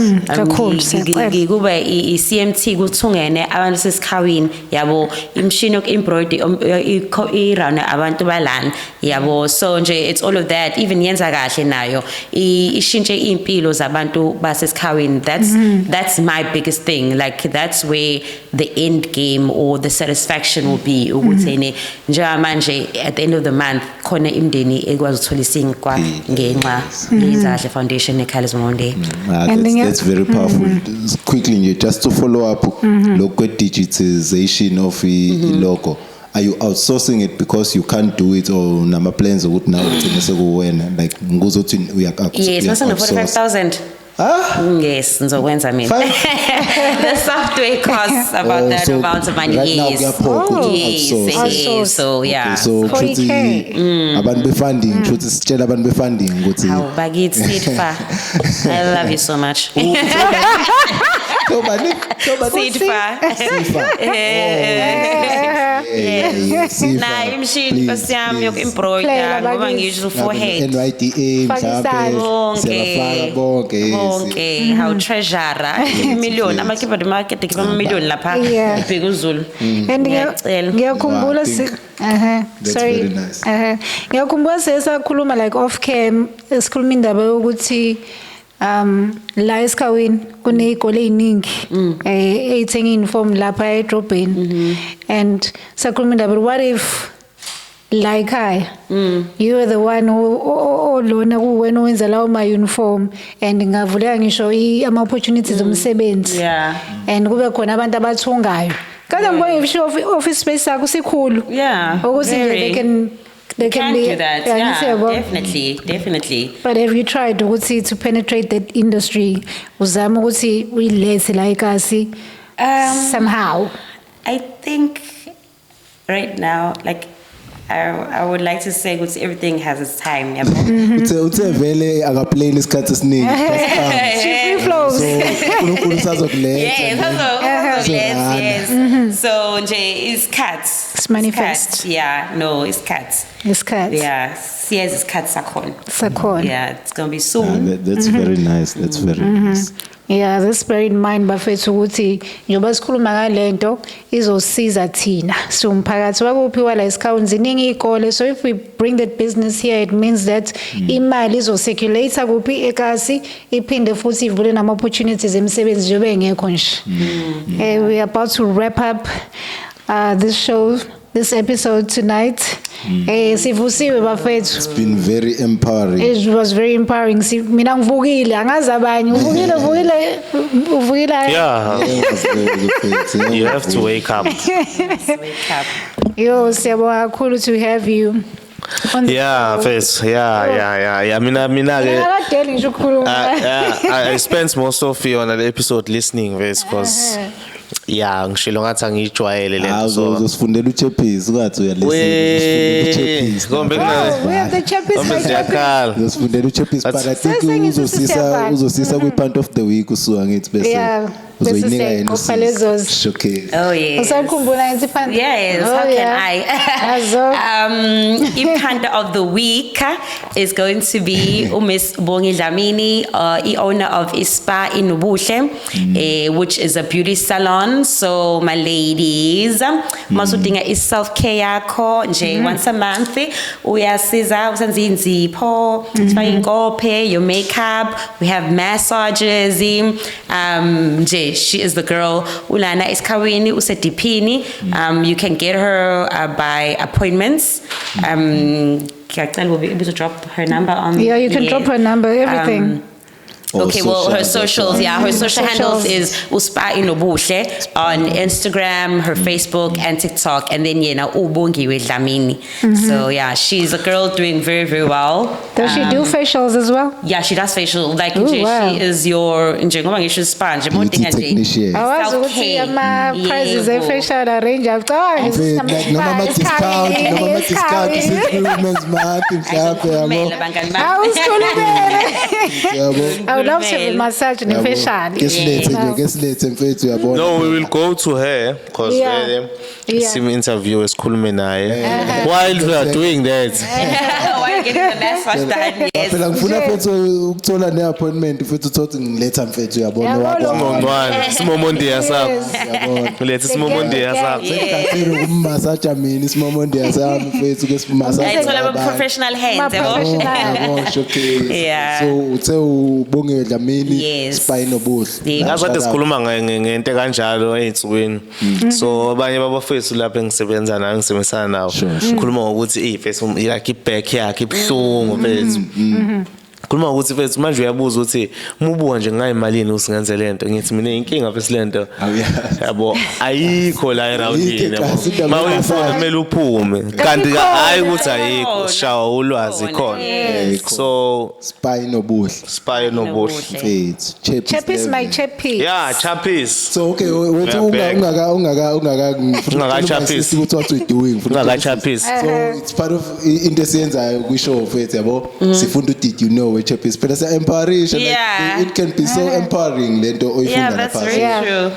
Speaker 4: kube iCMT kuthungene abantu sesikhaweni yabo imshini yokuembroider irana abantu balana yabo so nje it's all of that even yenza kahle nayo ishintshe impilo zabantu basesikhaweni that's my biggest thing like that's where the end game or the satisfaction will be ukuthi njengamanje at the end of the month khona imndeni ekwazi ukuthola isinkwa ngenxa yenza kahle foundation neKhales Monde.
Speaker 3: That's very powerful. Quickly nje, just to follow up lokho digitization of logo. Are you outsourcing it because you can't do it or nama plans ukuthi now ugcine sekuwena like nguzothi
Speaker 4: Yes, mase no 45,000. Yes, ngizokwenza mina. The software costs about that
Speaker 3: so
Speaker 4: amount of money.
Speaker 3: right now
Speaker 4: Yes.
Speaker 3: kuyaphokwa ukuthi
Speaker 4: Yes,
Speaker 3: outsource.
Speaker 4: it is. So yeah.
Speaker 3: So
Speaker 2: 40K.
Speaker 3: abantu be-funding kushuthi sitshela abantu be-funding ukuthi
Speaker 4: How bagithi Sidfa. I love you so much.
Speaker 3: Tobani
Speaker 4: Sidfa. Nah, imshini Nkosi yami yoku-embroider ngoba ngisho forehead.
Speaker 3: NYDA mhlawumbe siyabafaka bonke
Speaker 4: Bonke, how treasurer million amakhipha the market ekhipha ama-million lapha
Speaker 2: Yeah.
Speaker 4: ebheka uZulu.
Speaker 2: And
Speaker 4: Ngiyacela.
Speaker 2: ngiyakhumbula
Speaker 3: That's
Speaker 2: sorry.
Speaker 3: very nice.
Speaker 2: Ngiyakhumbula sesakhuluma like off cam esikhuluma indaba yokuthi la esikhaweni kunezikole eziningi ezithenga uniform lapha edrobheni and sakhuluma indaba what if la ekhaya you are the one olona kuwena owenza lawo ma uniform and ngavuleka ngisho ama opportunities omsebenzi
Speaker 4: Yeah.
Speaker 2: and kube khona abantu abathungayo kade ngibona ngisho office space sakho sikhulu
Speaker 4: Yeah,
Speaker 2: ukuthi nje
Speaker 4: very.
Speaker 2: they
Speaker 4: Can
Speaker 2: can be
Speaker 4: do that.
Speaker 2: yeah,
Speaker 4: Yeah,
Speaker 2: ngiyabona.
Speaker 4: definitely.
Speaker 2: But have you tried ukuthi to penetrate that industry uzama ukuthi uyilethe la ekhasi somehow
Speaker 4: I think right now, like, I would like to say that everything has its time. Yeah.
Speaker 3: uthe vele akaplane isikhathi esiningi
Speaker 2: she free flows
Speaker 3: so uNkulunkulu usazokuletha
Speaker 4: Yes,
Speaker 3: So,
Speaker 4: yes. So, nje, it's cats.
Speaker 2: It's manifest.
Speaker 4: Cats. Yeah, no, it's cats.
Speaker 2: isikhathi
Speaker 4: Yeah, yes, it's cats sakhona.
Speaker 2: sakhona
Speaker 4: Yeah, it's gonna be soon.
Speaker 3: That's very nice. That's very nice.
Speaker 2: yeah this bear in mind bafethu ukuthi njoba sikhuluma ngalento izosiza thina somphakathi wakuphi wala isikhawu ziningi izikole so if we bring that business here it means that imali izocirculate kuphi ekhasi iphinde futhi ivule nama opportunities emsebenzi njobe ngekho nje we are about to wrap up this show this episode tonight sivusiwe bafethu
Speaker 3: It's been very empowering.
Speaker 2: it was very empowering mina ngivukile angazi abanye uvukile
Speaker 1: Yeah,
Speaker 3: Yeah, it was very good.
Speaker 1: you have to wake up.
Speaker 4: Wake up.
Speaker 2: yo siyabonga kakhulu to have you on the
Speaker 1: Yeah,
Speaker 2: show.
Speaker 1: first. Yeah. Mina ke.
Speaker 2: Akadeli ngisho ukukhuluma
Speaker 1: I spent most of it on the episode listening, first, because yeah, ngishilo ngathi angijwayele lento so.
Speaker 3: Uzosifundela uChappies ukwathi uyalisten.
Speaker 1: Gombe
Speaker 2: Oh, we have the Chappies
Speaker 1: Gombe
Speaker 2: for Chappies.
Speaker 1: siyakhala.
Speaker 3: Uzosifundela uChappies but I think
Speaker 2: Sesengizwe sisiyabhala.
Speaker 3: uzosisa kwi-point of the week usuka ngithi bese
Speaker 2: Yeah, bese
Speaker 3: uzoyinika yena
Speaker 2: siyayiqopha lezos.
Speaker 3: showcase.
Speaker 4: Oh, yes.
Speaker 2: Usakhumbula ngithi phansi
Speaker 4: Yes,
Speaker 2: Oh,
Speaker 4: how
Speaker 2: yeah.
Speaker 4: can
Speaker 2: Yazo.
Speaker 4: I? Imkhanda of the week is going to be Miss Bongi Dlamini, owner of Ispa in Ubuhle, which is a beauty salon. So my ladies, masudinga is self-care yakho nje once a month. Uyasiza usenza inzipho, sifaka inkophe, your makeup. We have massages. Nje, she is the girl. Ulana Iskawini usedipini. You can get her by appointments. Kyaktel will be able to drop her number on.
Speaker 2: Yeah, you can drop her number, everything.
Speaker 4: Okay, well, her socials, her social handles
Speaker 2: Socials.
Speaker 4: is Uspa Inobuhle on Instagram, her Facebook, and TikTok, and then Ubongiwe Dlamini. So yeah, she's a girl doing very, very well.
Speaker 2: Does she do facials as well?
Speaker 4: Yeah, she does facial. Like
Speaker 2: Ooh, wow.
Speaker 4: she is your sponge.
Speaker 3: Beauty technician.
Speaker 2: Awazi ukuthi
Speaker 4: Self-care.
Speaker 2: ama-prizes
Speaker 4: Yebo.
Speaker 2: e-facial arrange
Speaker 3: Noma ama-discount women's month mhlawumbe
Speaker 4: Kumele
Speaker 3: yabo.
Speaker 4: bangani bami.
Speaker 2: awusikhulumele
Speaker 3: Yabo.
Speaker 2: I would love to have a massage
Speaker 3: Yabo.
Speaker 2: ne-facial
Speaker 3: Ke silethe mfethu uyabona.
Speaker 1: No, we will go to her because
Speaker 2: Yeah.
Speaker 1: sim interview esikhulume naye. While we are doing that,
Speaker 4: Why you getting the massage done? Yes.
Speaker 3: Phela ngifuna mfethu ukuthola ne-appointment mfethu uthothi ngiletha mfethu uyabona
Speaker 2: Yabo,
Speaker 3: wakho.
Speaker 1: ngongwane simomondiya sakho.
Speaker 3: Yabona.
Speaker 1: Ulethe simomondiya sakho.
Speaker 3: Sengikathini kummasaja mina isimamondiya sami mfethu ke simasaja.
Speaker 4: Ayithola ama-professional hands, yabo.
Speaker 2: Ma-professional.
Speaker 3: Yabo showcase.
Speaker 4: Yeah.
Speaker 3: So uthe ubongiwe Dlamini
Speaker 4: Yes.
Speaker 3: Spa inobuhle.
Speaker 4: Yeah.
Speaker 1: Ngazade sikhuluma ngento kanjalo ey'nsukwini. So abanye babafethu lapha engisebenza nayo ngisebenzisana nawo. Khuluma ngokuthi face like i-back yakhe buhlungu mfethu. Khuluma ukuthi mfethu manje uyabuza ukuthi umubuka nje ngayi imalini usingenze lento ngithi mina inkinga bese lento yabo ayikho la erawundini yabo mawuyifuna kumele uphume kanti hayi ukuthi ayikho shawa ulwazi khona so
Speaker 3: spy nobuhle
Speaker 1: mfethu
Speaker 2: Chappies my chappy.
Speaker 1: yeah chappies
Speaker 3: so okay wethu ungaka
Speaker 1: Chappies.
Speaker 3: what we doing
Speaker 1: ungaka chappies
Speaker 3: so it's part of into esiyenzayo kwishow mfethu yabo sifunda did you know we Chappies phela siya empowerish
Speaker 4: Yeah.
Speaker 3: it can be so empowering lento
Speaker 4: Yeah,
Speaker 3: oyifunda
Speaker 4: that's
Speaker 3: lapha
Speaker 4: very true.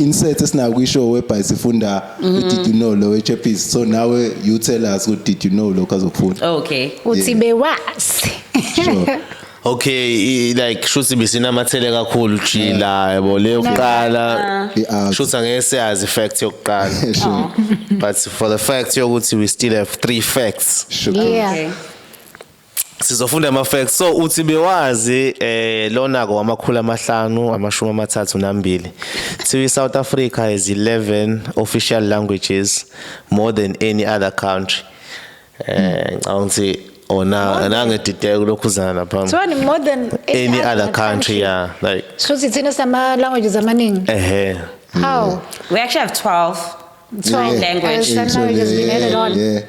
Speaker 3: insert esinayo kwishow webhayisi sifunda did you know lo Chappies so now you tell us what did you know lo kazokufunda
Speaker 4: Okay.
Speaker 2: Uthi bewazi.
Speaker 3: sure
Speaker 1: okay like shuthi bisinamathele kakhulu jila yabo le yokuqala
Speaker 3: I-art.
Speaker 1: shuthi angeke siyazi fact yokuqala
Speaker 3: sure
Speaker 1: but for the fact yokuthi we still have 3 facts
Speaker 3: sure
Speaker 2: Yeah.
Speaker 4: Okay.
Speaker 1: sizofunda ama facts so uthi bewazi lona ko amakhulu amahlanu amashumi amathathu nambili so South Africa has 11 official languages more than any other country ngicabanga ona nangedideke lokhuzana lapha
Speaker 2: So ni more than
Speaker 1: any other country yeah like
Speaker 2: So thina sama languages amaningi. How?
Speaker 4: We actually have 12.
Speaker 2: 12
Speaker 4: language.
Speaker 2: Some languages we added on.
Speaker 3: yeah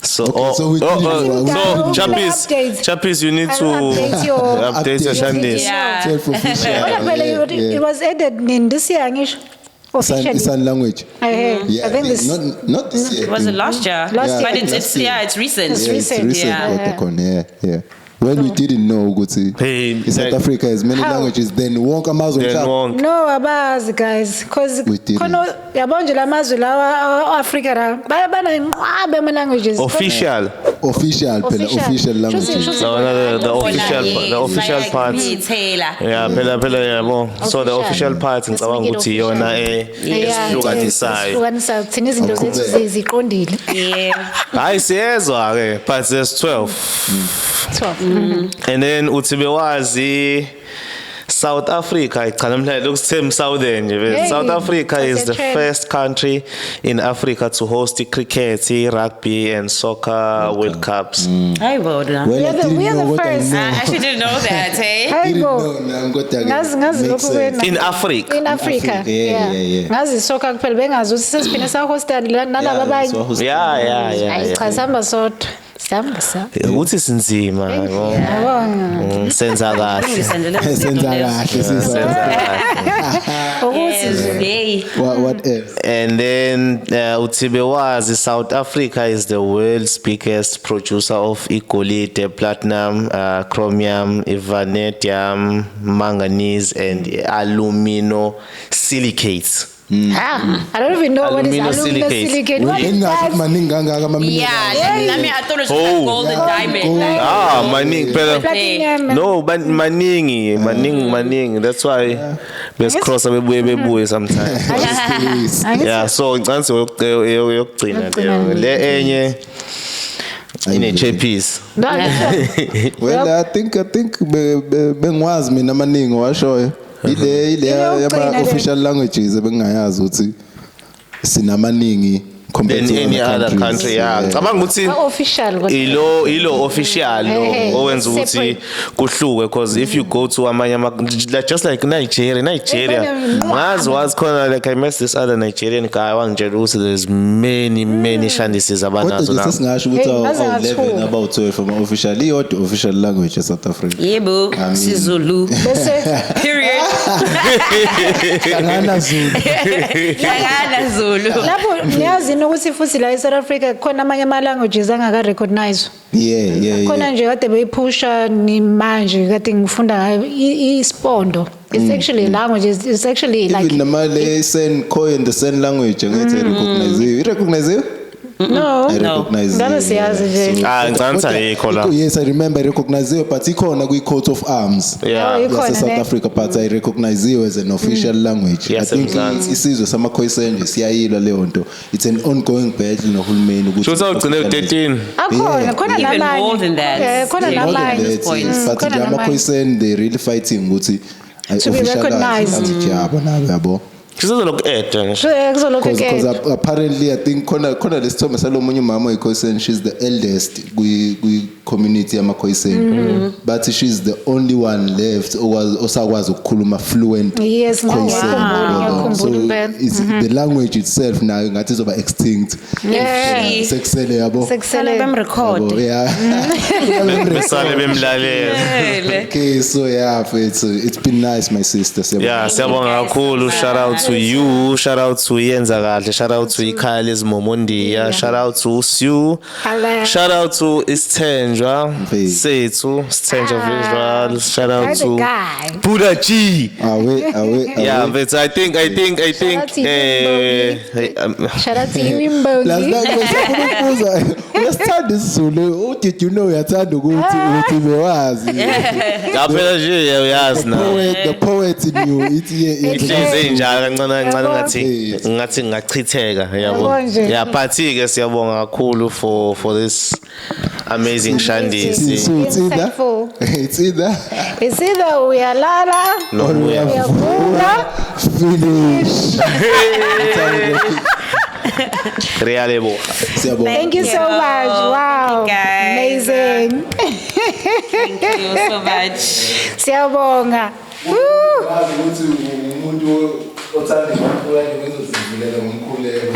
Speaker 1: so
Speaker 3: Okay, so we did
Speaker 1: so
Speaker 2: Updates.
Speaker 1: Chappies you need to
Speaker 2: Update your-
Speaker 1: update your channels
Speaker 4: Yeah.
Speaker 3: self-official
Speaker 2: Kodwa phela it was added nini this year ngisho. Officially.
Speaker 3: sign language
Speaker 2: I think this
Speaker 3: not this year
Speaker 4: Was it last year?
Speaker 2: Last
Speaker 3: year.
Speaker 4: But it's
Speaker 3: Last year.
Speaker 4: it's recent.
Speaker 2: It's
Speaker 3: yeah, it's
Speaker 2: recent,
Speaker 3: recent
Speaker 4: yeah.
Speaker 3: kodwa khona yeah when we didn't know ukuthi
Speaker 1: Hey,
Speaker 3: South
Speaker 1: like-
Speaker 3: Africa has many
Speaker 2: How?
Speaker 3: languages then wonke amazwe
Speaker 1: then
Speaker 3: omhlaba
Speaker 1: wonke
Speaker 2: No abazi guys because
Speaker 3: We didn't.
Speaker 2: khona yabona nje lamazwe lawa Africa la bana inqabe ama languages.
Speaker 3: official
Speaker 1: official
Speaker 3: phela official languages
Speaker 1: so the official part yeah phela yabo so the official part ngicabanga ukuthi yona esihlukanisayo
Speaker 2: Hlukanisa thina izinto zethu ziqondile.
Speaker 4: Yeah.
Speaker 1: hayi siyezwa ke but there's 12 and then uthi bewazi South Africa cha namhlanje lokusithemba Southern nje
Speaker 2: Hey,
Speaker 1: South Africa is the
Speaker 2: trend.
Speaker 1: first country in Africa to host cricket, rugby and soccer World Cups.
Speaker 4: Hi, Boda.
Speaker 3: well I didn't
Speaker 2: we are the
Speaker 3: know what I
Speaker 2: first.
Speaker 3: know
Speaker 4: I actually didn't know that, hey?
Speaker 2: Hayi
Speaker 3: didn't
Speaker 2: bo.
Speaker 3: know now kodwa
Speaker 2: Ngazi lokho kwena.
Speaker 1: In Africa.
Speaker 2: In Africa.
Speaker 3: Africa, yeah.
Speaker 2: Ngazi soccer kuphela bengazi ukuthi sesiphinde sa hostel nalaba abanye.
Speaker 1: Yeah.
Speaker 2: Cha sihamba sodwa. Sihamba sa.
Speaker 1: Uthi sinzima yabo.
Speaker 2: Yabona.
Speaker 1: Senza kahle.
Speaker 3: senza kahle sisa
Speaker 2: Ukuthi
Speaker 4: Hey.
Speaker 3: what else
Speaker 1: And then uthi bewazi South Africa is the world's biggest producer of igolide, platinum, chromium, vanadium, manganese and alumino silicates.
Speaker 2: I don't even know what is
Speaker 1: Alumino
Speaker 2: aluminum
Speaker 1: silicate.
Speaker 2: silicate. What is
Speaker 3: engazi
Speaker 2: that?
Speaker 3: maningi kangaka ama
Speaker 4: Yeah, I mean, I thought it was just
Speaker 1: Oh.
Speaker 4: like gold and diamond.
Speaker 1: Maningi phela.
Speaker 2: Platinum.
Speaker 1: No, but maningi. That's why best crosser bebuye sometimes. Yeah, so ngicansi yokugcina leyo. Le enye ine chappies.
Speaker 3: well I think bengwazi mina amaningi washoyo ile yama official languages bengayazi ukuthi sinamaningi compared
Speaker 1: Than
Speaker 3: to
Speaker 1: any other
Speaker 3: countries.
Speaker 1: country yeah ngicabanga ukuthi
Speaker 2: Official kodwa.
Speaker 1: ilo official lo owenza ukuthi
Speaker 2: separate.
Speaker 1: kuhluke because if you go to amanye just like Nigeria ngazi was khona like I met this other Nigerian guy wangitshela ukuthi there's many shandises abanazo
Speaker 3: kodwa
Speaker 1: now
Speaker 3: nje singasho ukuthi
Speaker 2: Hey, ngaze ngathuka.
Speaker 3: 11 about 12 ama official iyodwa official language e South Africa
Speaker 4: Yebo, siZulu.
Speaker 2: Bese
Speaker 4: Period.
Speaker 3: Hlangana Zulu
Speaker 4: Hlangana Zulu.
Speaker 2: lapho niyazi ukuthi futhi la eSouth Africa khona amanye ama languages angaka recognize.
Speaker 3: yeah
Speaker 2: Khona nje kade beyiphusha ni manje kade ngifunda ngayo iSpondo. It's actually a language. It's actually like
Speaker 3: even namale sen coin the sen language ngithi recognize
Speaker 2: no.
Speaker 3: I recognize
Speaker 2: Ngabe siyazi nje.
Speaker 1: ngicabanga ayikho la
Speaker 3: yes I remember I recognize but ikhona kwi coat of arms
Speaker 1: yeah
Speaker 2: Ikhona
Speaker 3: South
Speaker 2: ne.
Speaker 3: Africa but I recognize it as an official language.
Speaker 1: Yes,
Speaker 3: I think
Speaker 1: Mzansi.
Speaker 3: isizwe samakhoyiseni nje siyayilwa leyo nto. It's an ongoing battle nohulumeni ukuthi
Speaker 1: Shothi awugcine 13
Speaker 2: Akhona khona
Speaker 4: Even
Speaker 2: namanye.
Speaker 4: more than that.
Speaker 2: Khona
Speaker 4: Yeah,
Speaker 3: more than
Speaker 2: namanye.
Speaker 3: that,
Speaker 4: points.
Speaker 3: yes. But
Speaker 2: Khona
Speaker 3: nje
Speaker 2: namanye.
Speaker 3: amakhoyiseni they really fighting ukuthi
Speaker 2: To be recognized.
Speaker 3: language yabo nabo yabo.
Speaker 1: sizoloku add nje
Speaker 2: Kuzolokho
Speaker 3: Because
Speaker 2: ke.
Speaker 3: apparently I think khona lesithombe salomunye umama oyikhoyiseni she's the eldest kwi community yamakhoyiseni but she's the only one left osakwazi ukukhuluma fluent
Speaker 2: Yes, ngiyakhumbula
Speaker 3: so
Speaker 2: impela.
Speaker 3: it's the language itself nayo ngathi izoba extinct sekusele yabo
Speaker 2: Sekusele
Speaker 4: Record.
Speaker 3: Yabo, yeah
Speaker 1: besale bemlalela.
Speaker 3: okay so yeah it's been nice my sister
Speaker 1: Yeah, siyabonga kakhulu. Shout out to you, shout out to Yenza Kahle, shout out to Ikhaya Momondia, shout out to Sue,
Speaker 2: Hello.
Speaker 1: shout out to Istenja,
Speaker 3: Mfethu.
Speaker 1: Sethu, Istenja Visual, shout out
Speaker 2: That's a
Speaker 1: to
Speaker 2: guy.
Speaker 1: Buddha G.
Speaker 3: awe
Speaker 1: Yeah, but I think
Speaker 2: Shout out to you, Shout out to you,
Speaker 3: last
Speaker 2: Mbongi.
Speaker 3: night ngisakubuza uyasithanda isiZulu did you know uyathanda ukuthi bewazi
Speaker 1: Yaphela nje uyazi na.
Speaker 3: the poet in you
Speaker 1: Ihleze njalo kancane kancane
Speaker 3: Yes.
Speaker 1: ngathi ngachitheka yabo.
Speaker 2: Yabo nje.
Speaker 1: Yeah, party ke siyabonga kakhulu for this amazing Shandisi.
Speaker 3: so
Speaker 2: Insightful.
Speaker 3: it's either
Speaker 2: It's either uyalala
Speaker 1: No,
Speaker 2: uyavuka.
Speaker 3: finish
Speaker 1: Reale bo.
Speaker 3: siyabonga
Speaker 2: Thank you so much. Wow.
Speaker 4: Thank you, guys.
Speaker 2: Amazing.
Speaker 4: Thank you so much.
Speaker 2: Siyabonga. Woo.
Speaker 3: ukuthi umuntu othanda ukukhuleka ngezozivulela ngomkhuleko